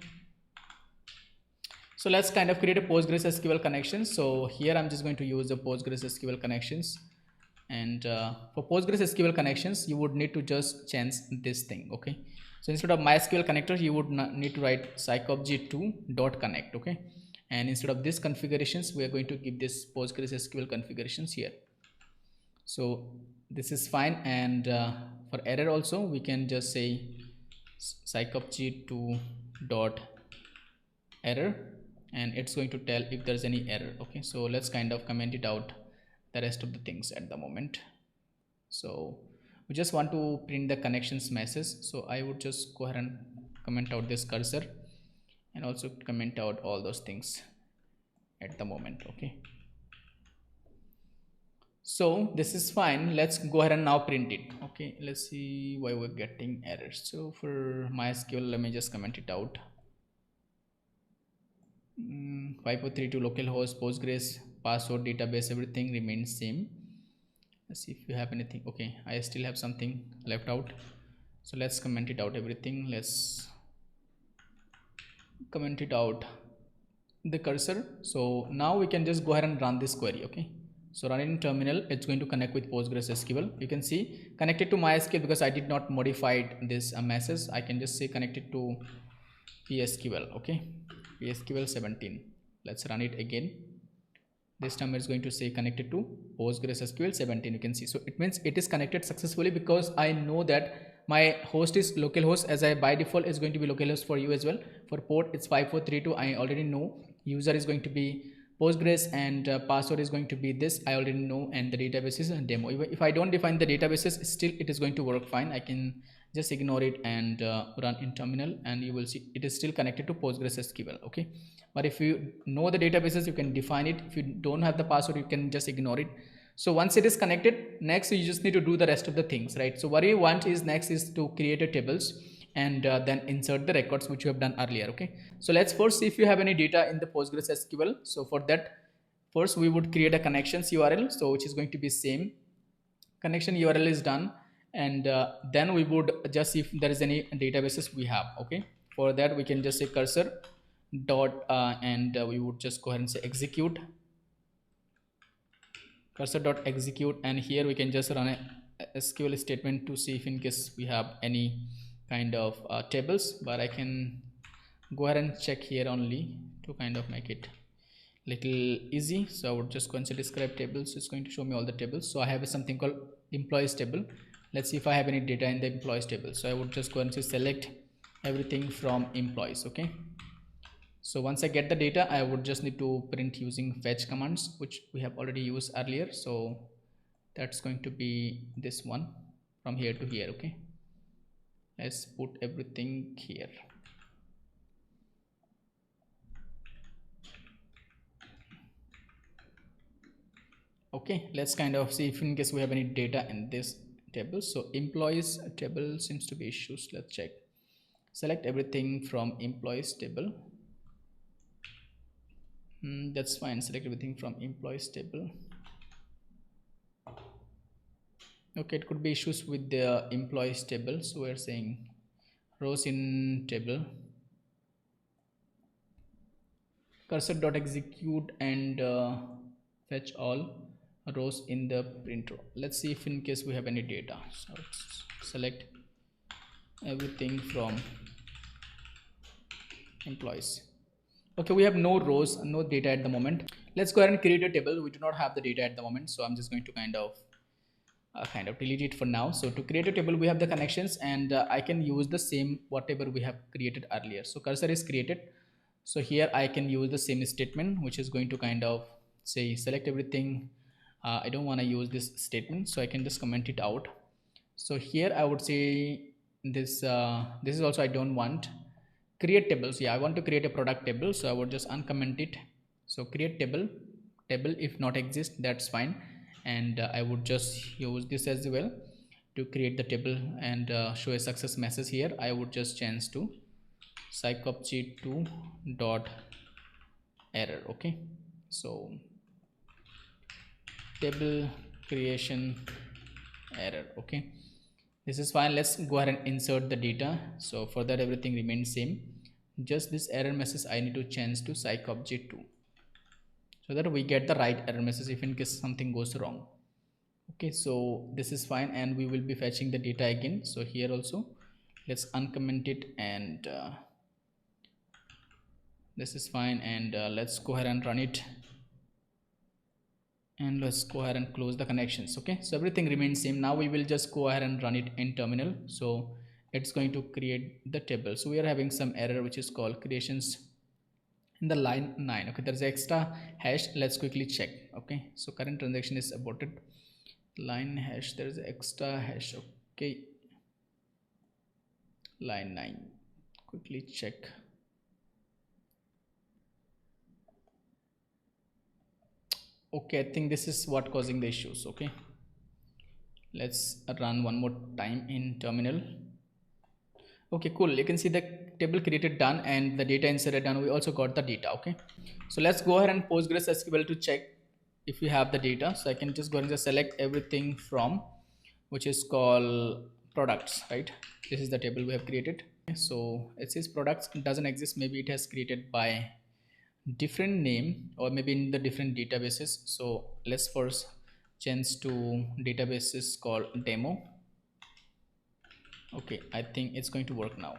A: so let's kind of create a PostgreSQL connection. So here I'm just going to use the PostgreSQL connections, and for PostgreSQL connections, you would need to just change this thing. Okay, so instead of MySQL connector, you would need to write Psycopg2 dot connect. Okay, and instead of this configurations, we are going to give this PostgreSQL configurations here. So this is fine, and for error also we can just say Psycopg2 dot error, and it's going to tell if there's any error. Okay, so let's kind of comment it out the rest of the things at the moment. So we just want to print the connections message, so I would just go ahead and comment out this cursor and also comment out all those things at the moment. Okay, so this is fine. Let's go ahead and now print it. Okay, let's see why we're getting errors. So for MySQL, let me just comment it out. 5432 localhost, Postgres, password, database, everything remains same. Let's see if you have anything. Okay, I still have something left out, so let's comment it out everything. Let's comment it out the cursor. So now we can just go ahead and run this query. Okay, so run it in terminal. It's going to connect with PostgreSQL. You can see connected to MySQL because I did not modify this message. I can just say connected to PSQL. Okay, PSQL 17. Let's run it again. This time it's going to say connected to PostgreSQL 17. You can see, so it means it is connected successfully because I know that my host is localhost, as I by default is going to be localhost for you as well. For port it's 5432. I already know user is going to be Postgres and password is going to be this, I already know, and the database is a demo. If I don't define the databases, still it is going to work fine. I can just ignore it and run in terminal, and you will see it is still connected to PostgreSQL. Okay, but if you know the databases, you can define it. If you don't have the password, you can just ignore it. So once it is connected, next you just need to do the rest of the things, right? So what you want is next is to create a tables and then insert the records which you have done earlier. Okay, so let's first see if you have any data in the PostgreSQL. So for that, first we would create a connections URL, so which is going to be same connection URL is done, and then we would just see if there is any databases we have. Okay, for that we can just say cursor dot and we would just go ahead and say execute, cursor dot execute, and here we can just run a SQL statement to see if in case we have any kind of tables, but I can go ahead and check here only to kind of make it little easy. So I would just go and say describe tables. It's going to show me all the tables. So I have something called employees table. Let's see if I have any data in the employees table. So I would just go and say select everything from employees. Okay, so once I get the data, I would just need to print using fetch commands, which we have already used earlier. So that's going to be this one from here to here. Okay, let's put everything here. Okay, let's kind of see if in case we have any data in this table. So employees table seems to be issues. Let's check. Select everything from employees table. That's fine. Select everything from employees table. Okay, it could be issues with the employees table. So we're saying rows in table, cursor dot execute and fetch all rows in the print row. Let's see if in case we have any data. So let's select everything from employees. Okay, we have no rows, no data at the moment. Let's go ahead and create a table. We do not have the data at the moment, so I'm just going to kind of delete it for now. So to create a table, we have the connections, and I can use the same whatever we have created earlier. So cursor is created, so here I can use the same statement, which is going to kind of say select everything. I don't want to use this statement, so I can just comment it out. So here I would say this this is also I don't want. Create tables, yeah, I want to create a product table, so I would just uncomment it. So create table, if not exist, that's fine, and I would just use this as well to create the table and show a success message. Here I would just change to Psycopg2 dot error. Okay, so table creation error. Okay, this is fine. Let's go ahead and insert the data. So for that, everything remains same, just this error message I need to change to Psycopg2, so that we get the right error message if in case something goes wrong. Okay, so this is fine, and we will be fetching the data again. So here also let's uncomment it, and this is fine, and let's go ahead and run it, and let's go ahead and close the connections. Okay, so everything remains same. Now we will just go ahead and run it in terminal. So it's going to create the table. So we are having some error which is called creations in the line 9. Okay, there's extra hash. Let's quickly check. Okay, so current transaction is aborted. Line hash, there's extra hash. Okay, line 9, quickly check. Okay, I think this is what causing the issues. Okay, let's run one more time in terminal. Okay, cool. You can see the table created done and the data inserted done. We also got the data. Okay, so let's go ahead and PostgreSQL to check if we have the data. So I can just go ahead and just select everything from which is called products, right? This is the table we have created. Okay, so it says products doesn't exist. Maybe it has created by different name or maybe in the different databases. So let's first change to databases called demo. Okay, I think it's going to work now.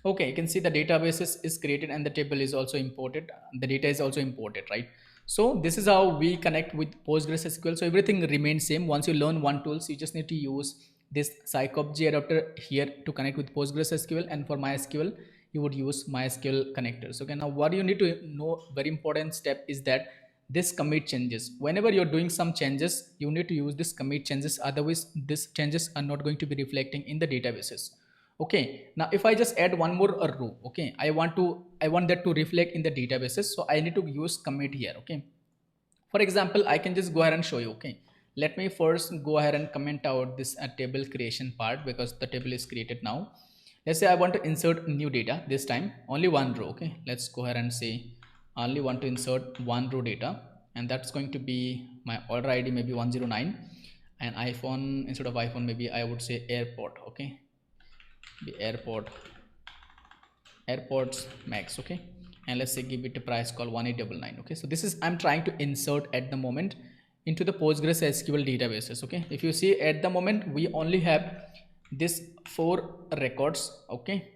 A: Okay, you can see the databases is created and the table is also imported. The data is also imported, right? So this is how we connect with PostgreSQL. So everything remains same. Once you learn one tools, you just need to use this Psycopg2 adapter here to connect with PostgreSQL, and for MySQL you would use MySQL connectors. Okay, now what you need to know, very important step, is that this commit changes. Whenever you're doing some changes, you need to use this commit changes, otherwise these changes are not going to be reflecting in the databases. Okay, now if I just add one more row, okay, I want that to reflect in the databases, so I need to use commit here. Okay, for example, I can just go ahead and show you. Okay, let me first go ahead and comment out this table creation part, because the table is created now. Let's say I want to insert new data, this time only one row. Okay, let's go ahead and say only want to insert one row data, and that's going to be my order ID, maybe 109, and iPhone, instead of iPhone maybe I would say airport. Okay, the airports max. Okay, and let's say give it a price called 1899. Okay, so this is I'm trying to insert at the moment into the PostgreSQL databases. Okay, if you see at the moment we only have this 4 records. Okay,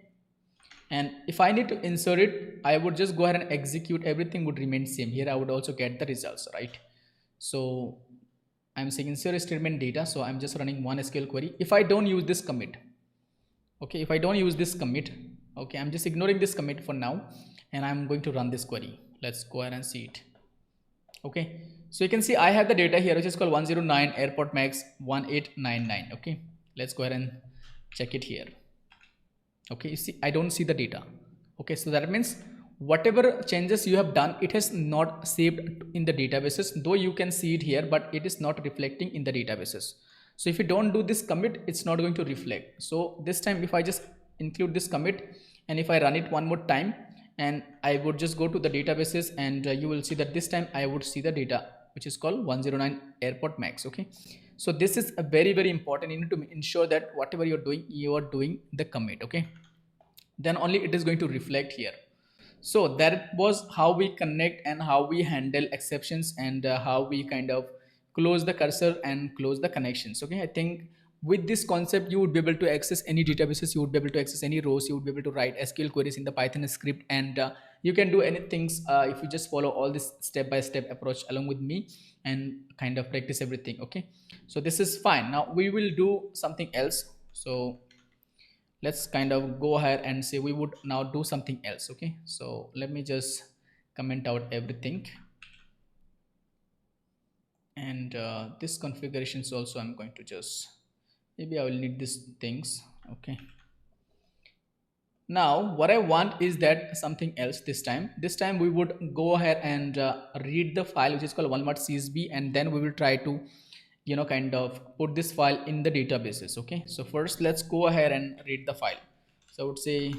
A: and if I need to insert it, I would just go ahead and execute, everything would remain same. Here I would also get the results, right? So I'm saying insert statement data, so I'm just running one SQL query. If I don't use this commit, okay, if I don't use this commit, okay, I'm just ignoring this commit for now, and I'm going to run this query. Let's go ahead and see it. Okay, so you can see I have the data here, which is called 109 airport max 1899. Okay, let's go ahead and check it here. Okay, you see I don't see the data. Okay, so that means whatever changes you have done, it has not saved in the databases, though you can see it here, but it is not reflecting in the databases. So if you don't do this commit, it's not going to reflect. So this time if I just include this commit, and if I run it one more time, and I would just go to the databases, and you will see that this time I would see the data, which is called 109 airport max. Okay, so this is a very important. You need to ensure that whatever you're doing, you are doing the commit. Okay, then only it is going to reflect here. So that was how we connect and how we handle exceptions, and how we kind of close the cursor and close the connections. Okay, I think with this concept you would be able to access any databases, you would be able to access any rows, you would be able to write SQL queries in the Python script, and you can do anything if you just follow all this step-by-step approach along with me and kind of practice everything. Okay, so this is fine. Now we will do something else. So let's kind of go ahead and say we would now do something else. Okay, so let me just comment out everything, and this configurations also I'm going to just, maybe I will need these things. Okay, now what I want is that something else. This time we would go ahead and read the file, which is called walmart.csv, and then we will try to kind of put this file in the databases. Okay, so first let's go ahead and read the file. So I would say,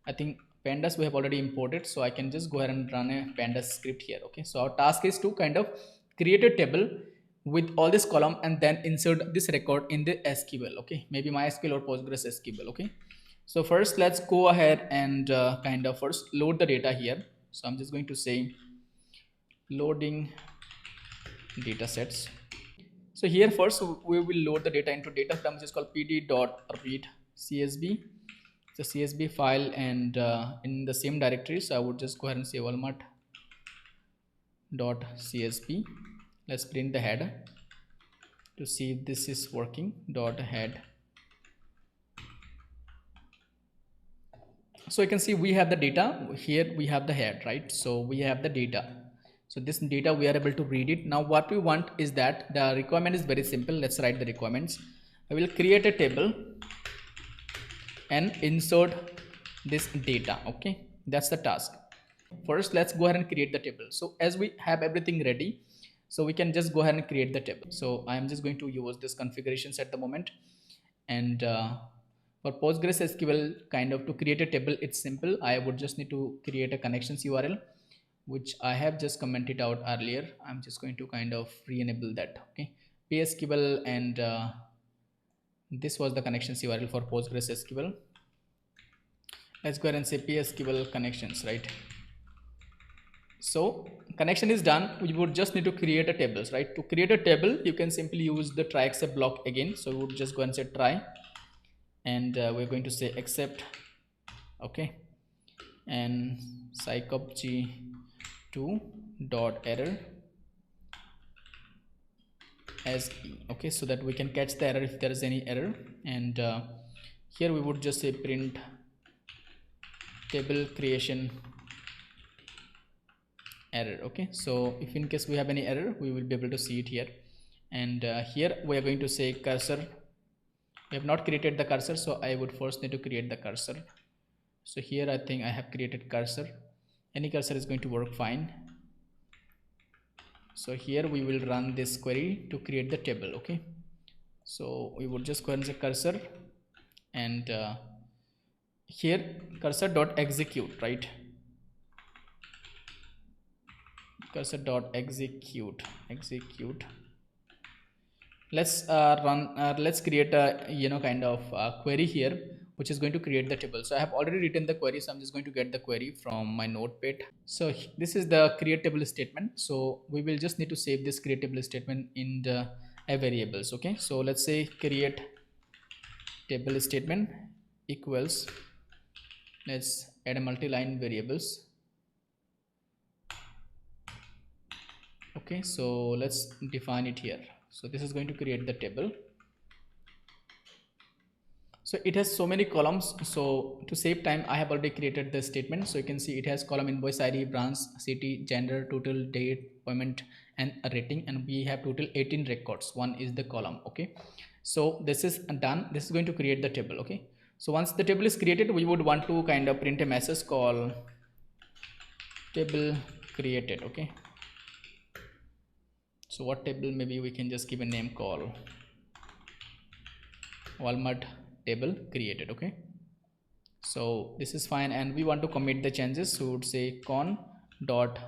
A: I think pandas we have already imported, so I can just go ahead and run a pandas script here. Okay, so our task is to kind of create a table with all this column and then insert this record in the SQL. Okay, maybe MySQL or PostgreSQL. Okay, so first let's go ahead and kind of first load the data here. So I'm just going to say loading data sets. So here first we will load the data into data frame, which is called pd.read csv. It's a csv file, and in the same directory. So I would just go ahead and say walmart.csv. Let's print the header to see if this is working. Head. So you can see we have the data here, we have the head, right? So we have the data, so this data we are able to read it. Now what we want is that the requirement is very simple. Let's write the requirements. I will create a table and insert this data. Okay, that's the task. First let's go ahead and create the table. So as we have everything ready, so we can just go ahead and create the table. So I am just going to use this configurations at the moment. And for PostgreSQL, kind of to create a table, it's simple. I would just need to create a connections URL, which I have just commented out earlier. I'm just going to kind of re-enable that. Okay, PSQL, and this was the connections URL for PostgreSQL. Let's go ahead and say PSQL connections, right? So connection is done. We would just need to create a tables, right? To create a table, you can simply use the try except block again. So we would just go and say try, and we're going to say accept. Okay, and Psycopg2 dot error as e. Okay, so that we can catch the error if there is any error. And here we would just say print table creation error. Okay, so if in case we have any error, we will be able to see it here. And here we are going to say cursor. We have not created the cursor, so I would first need to create the cursor. So here I think I have created cursor. Any cursor is going to work fine. So here we will run this query to create the table. Okay, so we would just go and say cursor, and here cursor dot execute, right? Cursor dot execute. Let's let's create a kind of query here, which is going to create the table. So I have already written the query, so I'm just going to get the query from my notepad. So this is the create table statement. So we will just need to save this create table statement in the variables. Okay, so let's say create table statement equals, let's add a multi-line variables. Okay, so let's define it here. So this is going to create the table. So it has so many columns, so to save time I have already created the statement. So you can see it has column invoice ID, branch, city, gender, total, date, payment, and a rating, and we have total 18 records. One is the column. Okay, so this is done. This is going to create the table. Okay, so once the table is created, we would want to kind of print a message called table created. Okay, so what table? Maybe we can just give a name called Walmart table created. Okay, so this is fine, and we want to commit the changes, so we would say con dot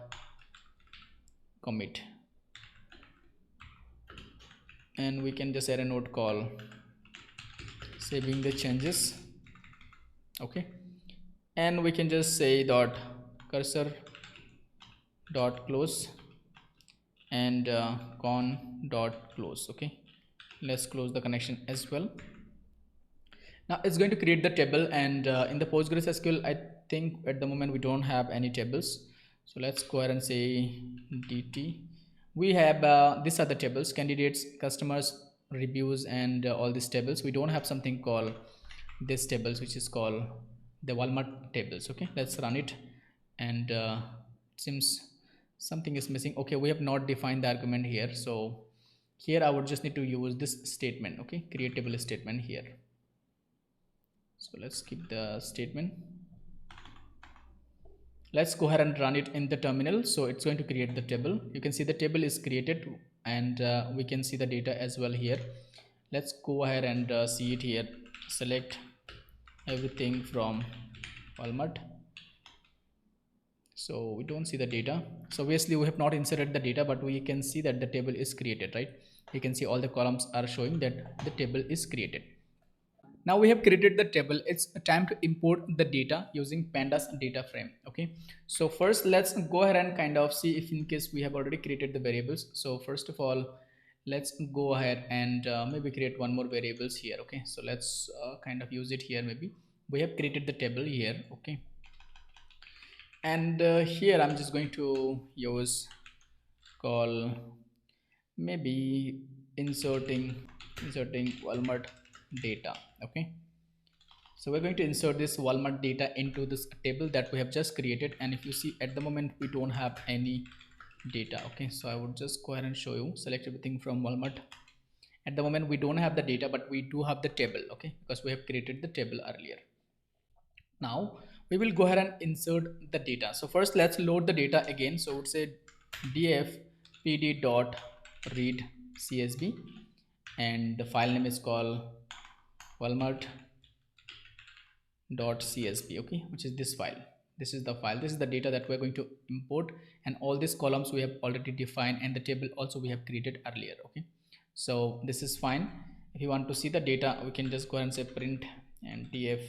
A: commit, and we can just add a note call saving the changes. Okay, and we can just say dot cursor dot close, and con dot close. Okay, let's close the connection as well. Now it's going to create the table, and in the PostgreSQL, I think at the moment we don't have any tables. So let's go ahead and say dt. We have these are the tables: candidates, customers, reviews, and all these tables. We don't have something called this tables, which is called the Walmart tables. Okay, let's run it, and it seems something is missing. Okay, we have not defined the argument here, so here I would just need to use this statement. Okay, create table statement here. So let's keep the statement. Let's go ahead and run it in the terminal. So it's going to create the table. You can see the table is created, and we can see the data as well here. Let's go ahead and see it here. Select everything from Walmart. So we don't see the data. So obviously we have not inserted the data, but we can see that the table is created, right? You can see all the columns are showing that the table is created. Now we have created the table. It's time to import the data using pandas data frame. Okay, so first let's go ahead and kind of see if in case we have already created the variables. So first of all, let's go ahead and maybe create one more variables here. Okay, so let's kind of use it here. Maybe we have created the table here. Okay, and here I'm just going to use call maybe inserting Walmart data. Okay, So we're going to insert this Walmart data into this table that we have just created, and if you see at the moment we don't have any data. Okay, so I would just go ahead and show you, select everything from Walmart. At the moment we don't have the data, but we do have the table, okay, because we have created the table earlier. Now we will go ahead and insert the data. So first let's load the data again. So I would say df pd dot read csv, and the file name is called walmart dot csv, okay, which is this file. This is the file, this is the data that we're going to import, and all these columns we have already defined, and the table also we have created earlier. Okay, so this is fine. If you want to see the data, we can just go ahead and say print and df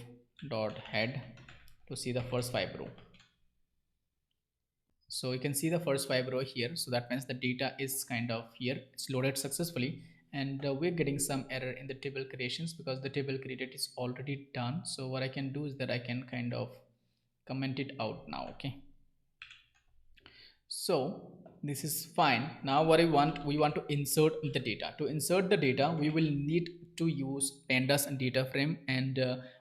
A: dot head to see the first 5 row. So you can see the first 5 row here, so that means the data is kind of here, it's loaded successfully, and we're getting some error in the table creations because the table created is already done. So what I can do is that I can kind of comment it out now. Okay, so this is fine. Now what we want to insert the data. To insert the data, we will need to use pandas and data frame, and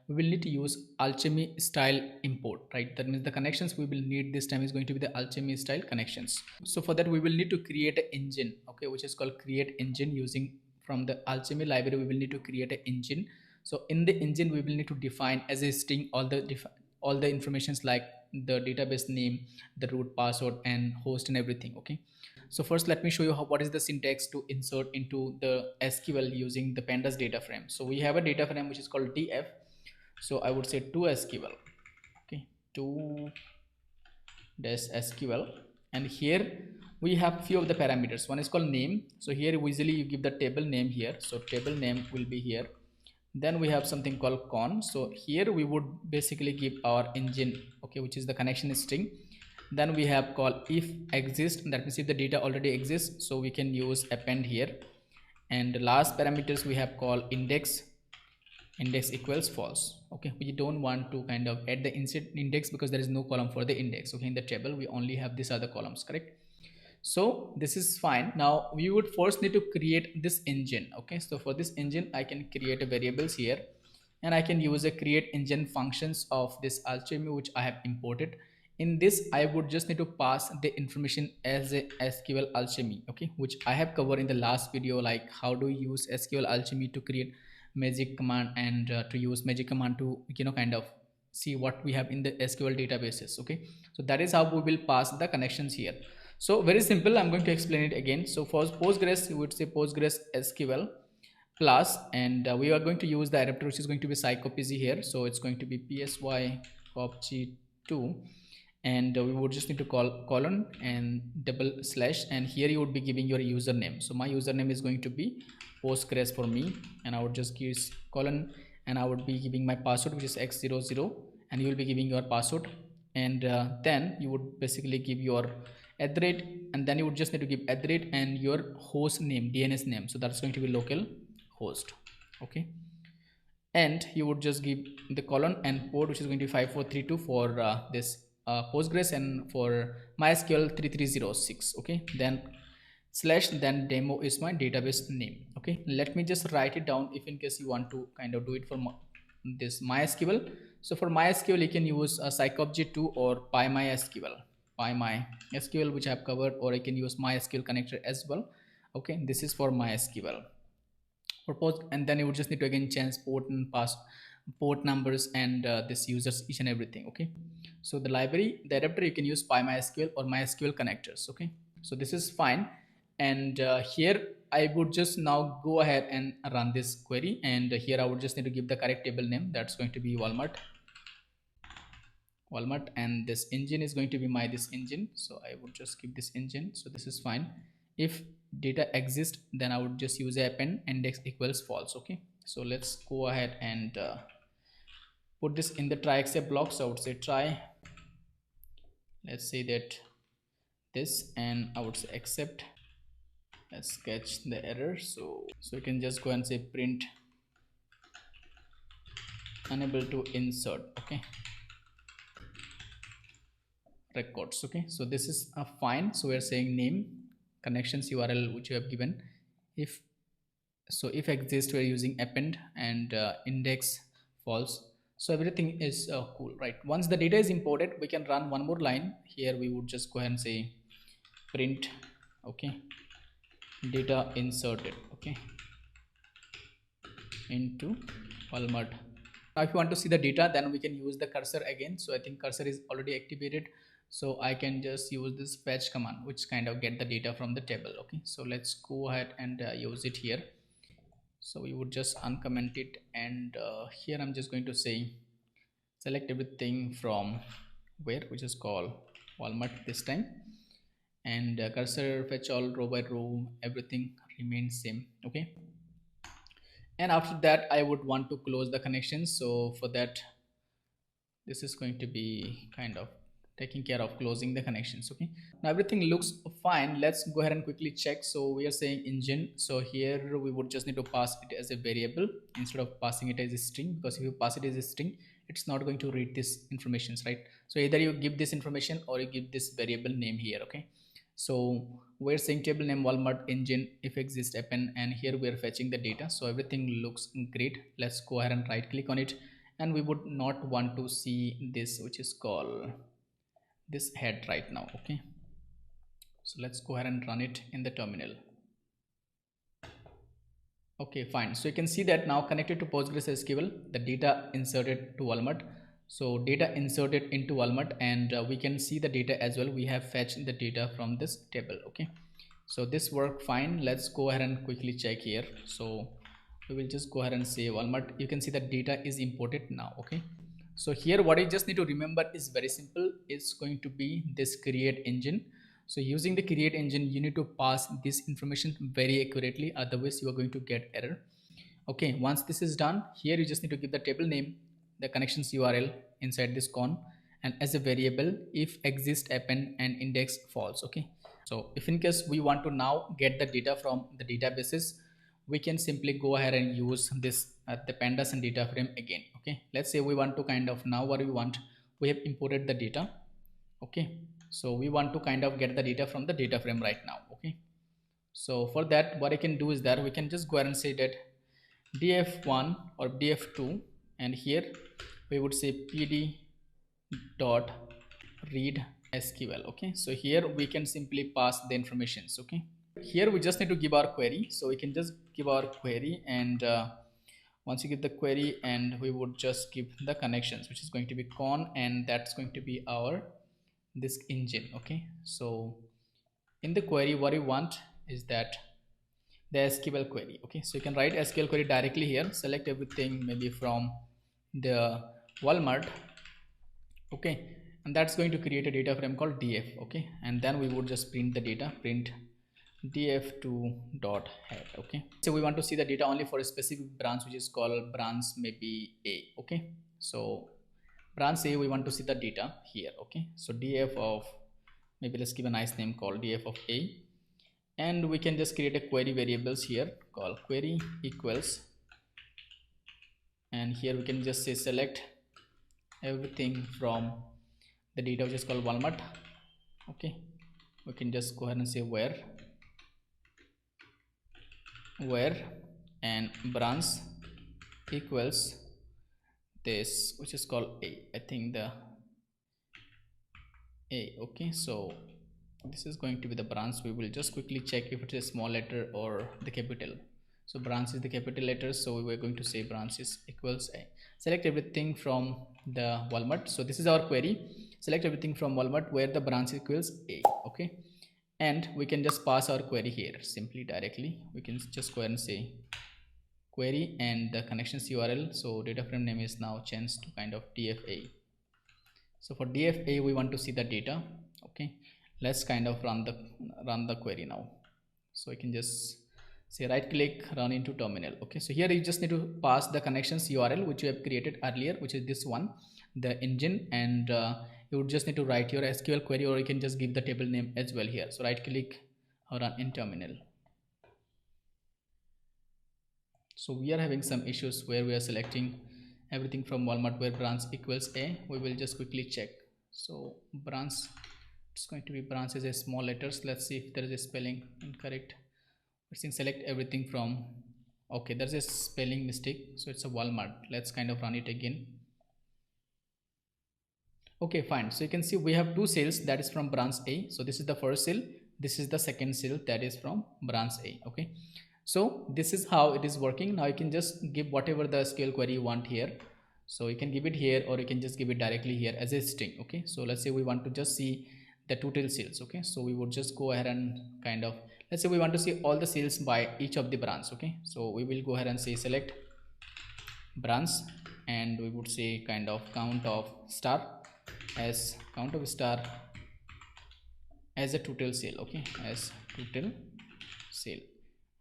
A: we will need to use alchemy style import, right? That means the connections we will need this time is going to be the alchemy style connections. So for that we will need to create an engine, okay, which is called create engine. Using from the alchemy library, we will need to create an engine. So in the engine we will need to define as a string all the informations like the database name, the root, password, and host, and everything. Okay, so first let me show you what is the syntax to insert into the SQL using the pandas data frame. So we have a data frame which is called df. So I would say to SQL, okay, to dash SQL, and here we have few of the parameters. One is called name. So here usually you give the table name here, so table name will be here. Then we have something called con. So here we would basically give our engine, okay, which is the connection string. Then we have called if exist, that means if the data already exists, so we can use append here. And the last parameters we have called index equals false. Okay, we don't want to kind of add the index because there is no column for the index. Okay, in the table we only have these other columns, correct? So this is fine. Now we would first need to create this engine. Okay, so for this engine I can create a variables here, and I can use a create engine functions of this alchemy which I have imported. In this I would just need to pass the information as a SQL alchemy, okay, which I have covered in the last video, like how do you use SQL alchemy to create magic command, and to use magic command to kind of see what we have in the SQL databases. Okay, so that is how we will pass the connections here. So very simple, I'm going to explain it again. So for Postgres, you would say Postgres SQL plus, and we are going to use the adapter which is going to be Psycopg here. So it's going to be Psycopg2, and we would just need to call colon and double slash, and here you would be giving your username. So my username is going to be Postgres for me, and I would just give colon, and I would be giving my password which is x00, and you will be giving your password, and then you would basically give your @ and then you would just need to give @ and your host name, DNS name, so that's going to be local host. Okay, and you would just give the colon and port which is going to be 5432 for this Postgres, and for MySQL 3306. Okay, then slash, then demo is my database name. Okay, let me just write it down if in case you want to kind of do it for this MySQL. So for MySQL you can use Psycopg2 or PyMySQL, which I have covered, or I can use MySQL connector as well. Okay, this is for MySQL purpose, and then you would just need to again change port and pass port numbers and this users each and everything. Okay, so the library, the adapter, you can use PyMySQL or MySQL connectors. Okay, so this is fine, and here I would just now go ahead and run this query, and here I would just need to give the correct table name, that's going to be Walmart, and this engine is going to be this engine, so I would just keep this engine. So this is fine. If data exists, then I would just use append index equals false. Okay, so let's go ahead and put this in the try except block. So I would say try, let's say that this, and I would say except, let's catch the error. So you can just go and say print unable to insert, okay, records. Okay, so this is fine. So we're saying name, connections URL which you have given. If exists, we're using append, and index false. So everything is cool, right? Once the data is imported, we can run one more line here. We would just go ahead and say print, okay, data inserted, okay, into Walmart. Now if you want to see the data, then we can use the cursor again. So I think cursor is already activated, so I can just use this fetch command, which kind of get the data from the table. Okay, so let's go ahead and use it here. So we would just uncomment it, and here I'm just going to say select everything from where, which is called Walmart this time, and cursor fetch all row by row, everything remains same. Okay, and after that I would want to close the connection. So for that, this is going to be kind of taking care of closing the connections. Okay, now everything looks fine. Let's go ahead and quickly check. So we are saying engine, so here we would just need to pass it as a variable instead of passing it as a string, because if you pass it as a string, it's not going to read this informations, right? So either you give this information or you give this variable name here. Okay, so we're saying table name Walmart engine if exist append, and here we're fetching the data. So everything looks great. Let's go ahead and right click on it, and we would not want to see this, which is called this head right now. Okay, so let's go ahead and run it in the terminal. Okay, fine. So you can see that now connected to PostgreSQL, the data inserted to Walmart. So data inserted into Walmart, and we can see the data as well. We have fetched the data from this table. Okay, so this worked fine. Let's go ahead and quickly check here. So we will just go ahead and say Walmart. You can see the data is imported now. Okay, so here what you just need to remember is very simple. It's going to be this create engine. So using the create engine, you need to pass this information very accurately, otherwise you are going to get error. Okay, once this is done, here you just need to give the table name, the connections URL inside this con, and as a variable if exist append and index false. Okay, so if in case we want to now get the data from the databases, we can simply go ahead and use this the pandas and data frame again. Okay, let's say we want to kind of, now what we want, we have imported the data. Okay, so we want to kind of get the data from the data frame right now. Okay, so for that, what I can do is that we can just go ahead and say that df1 or df2, and here we would say pd dot read sql. Okay, so here we can simply pass the informations. Okay, here we just need to give our query. So we can just give our query, and once you give the query, and we would just give the connections, which is going to be con, and that's going to be our this engine. Okay, so in the query, what you want is that the SQL query. Okay, so you can write SQL query directly here, select everything maybe from the Walmart. Okay, and that's going to create a data frame called df. Okay, and then we would just print the data, print df2 dot head. Okay, so we want to see the data only for a specific branch, which is called branch maybe a. Okay, so branch a, we want to see the data here. Okay, so df of, maybe let's give a nice name called df of a, and we can just create a query variables here called query equals, and here we can just say select everything from the data which is called Walmart. Okay, we can just go ahead and say where and branch equals this, which is called a, I think the a. Okay, so this is going to be the branch. We will just quickly check if it is a small letter or the capital. So branch is the capital letters, so we are going to say branch is equals a. Select everything from the Walmart. So this is our query, select everything from Walmart where the branch equals a. Okay, and we can just pass our query here simply directly. We can just go ahead and say query and the connections URL. So data frame name is now changed to kind of dfa. So for dfa, we want to see the data. Okay, let's kind of run the query now. So I can just say right click, run into terminal. Okay, so here you just need to pass the connections URL which you have created earlier, which is this one, the engine, and you would just need to write your SQL query, or you can just give the table name as well here. So right click, run in terminal. So we are having some issues where we are selecting everything from Walmart where branch equals a. We will just quickly check. So branch, it's going to be branch as a small letters. Let's see if there is a spelling incorrect. We're saying select everything from, okay, there's a spelling mistake, so it's a Walmart. Let's kind of run it again. Okay, fine. So you can see we have two cells that is from branch A. So this is the first cell. This is the second cell that is from branch A. Okay. So this is how it is working. Now you can just give whatever the SQL query you want here. So you can give it here, or you can just give it directly here as a string. Okay. So let's say we want to just see the total sales. Okay. So we would just go ahead and kind of, let's say we want to see all the sales by each of the branch. Okay. So we will go ahead and say select branch, and we would say kind of count of star as count of star as a total sale. Okay, as total sale.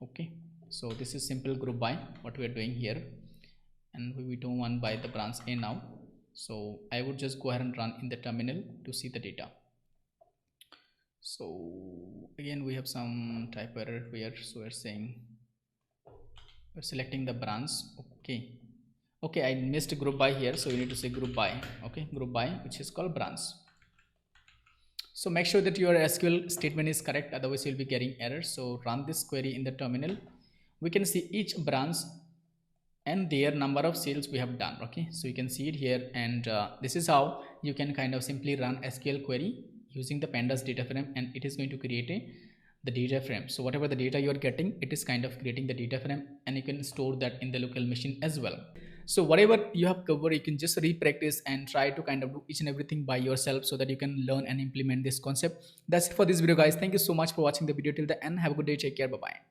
A: Okay, so this is simple group by what we are doing here, and we don't want by the branch A now. So I would just go ahead and run in the terminal to see the data. So again we have some type error here. So we're saying we're selecting the branch. Okay, I missed group by here, so we need to say group by. Okay, group by, which is called branch. So make sure that your SQL statement is correct, otherwise you'll be getting errors. So run this query in the terminal. We can see each branch and their number of sales we have done. Okay, so you can see it here, and this is how you can kind of simply run SQL query using the pandas data frame, and it is going to create the data frame. So whatever the data you are getting, it is kind of creating the data frame, and you can store that in the local machine as well. So whatever you have covered, you can just re-practice and try to kind of do each and everything by yourself, so that you can learn and implement this concept. That's it for this video, guys. Thank you so much for watching the video till the end. Have a good day. Take care. Bye bye.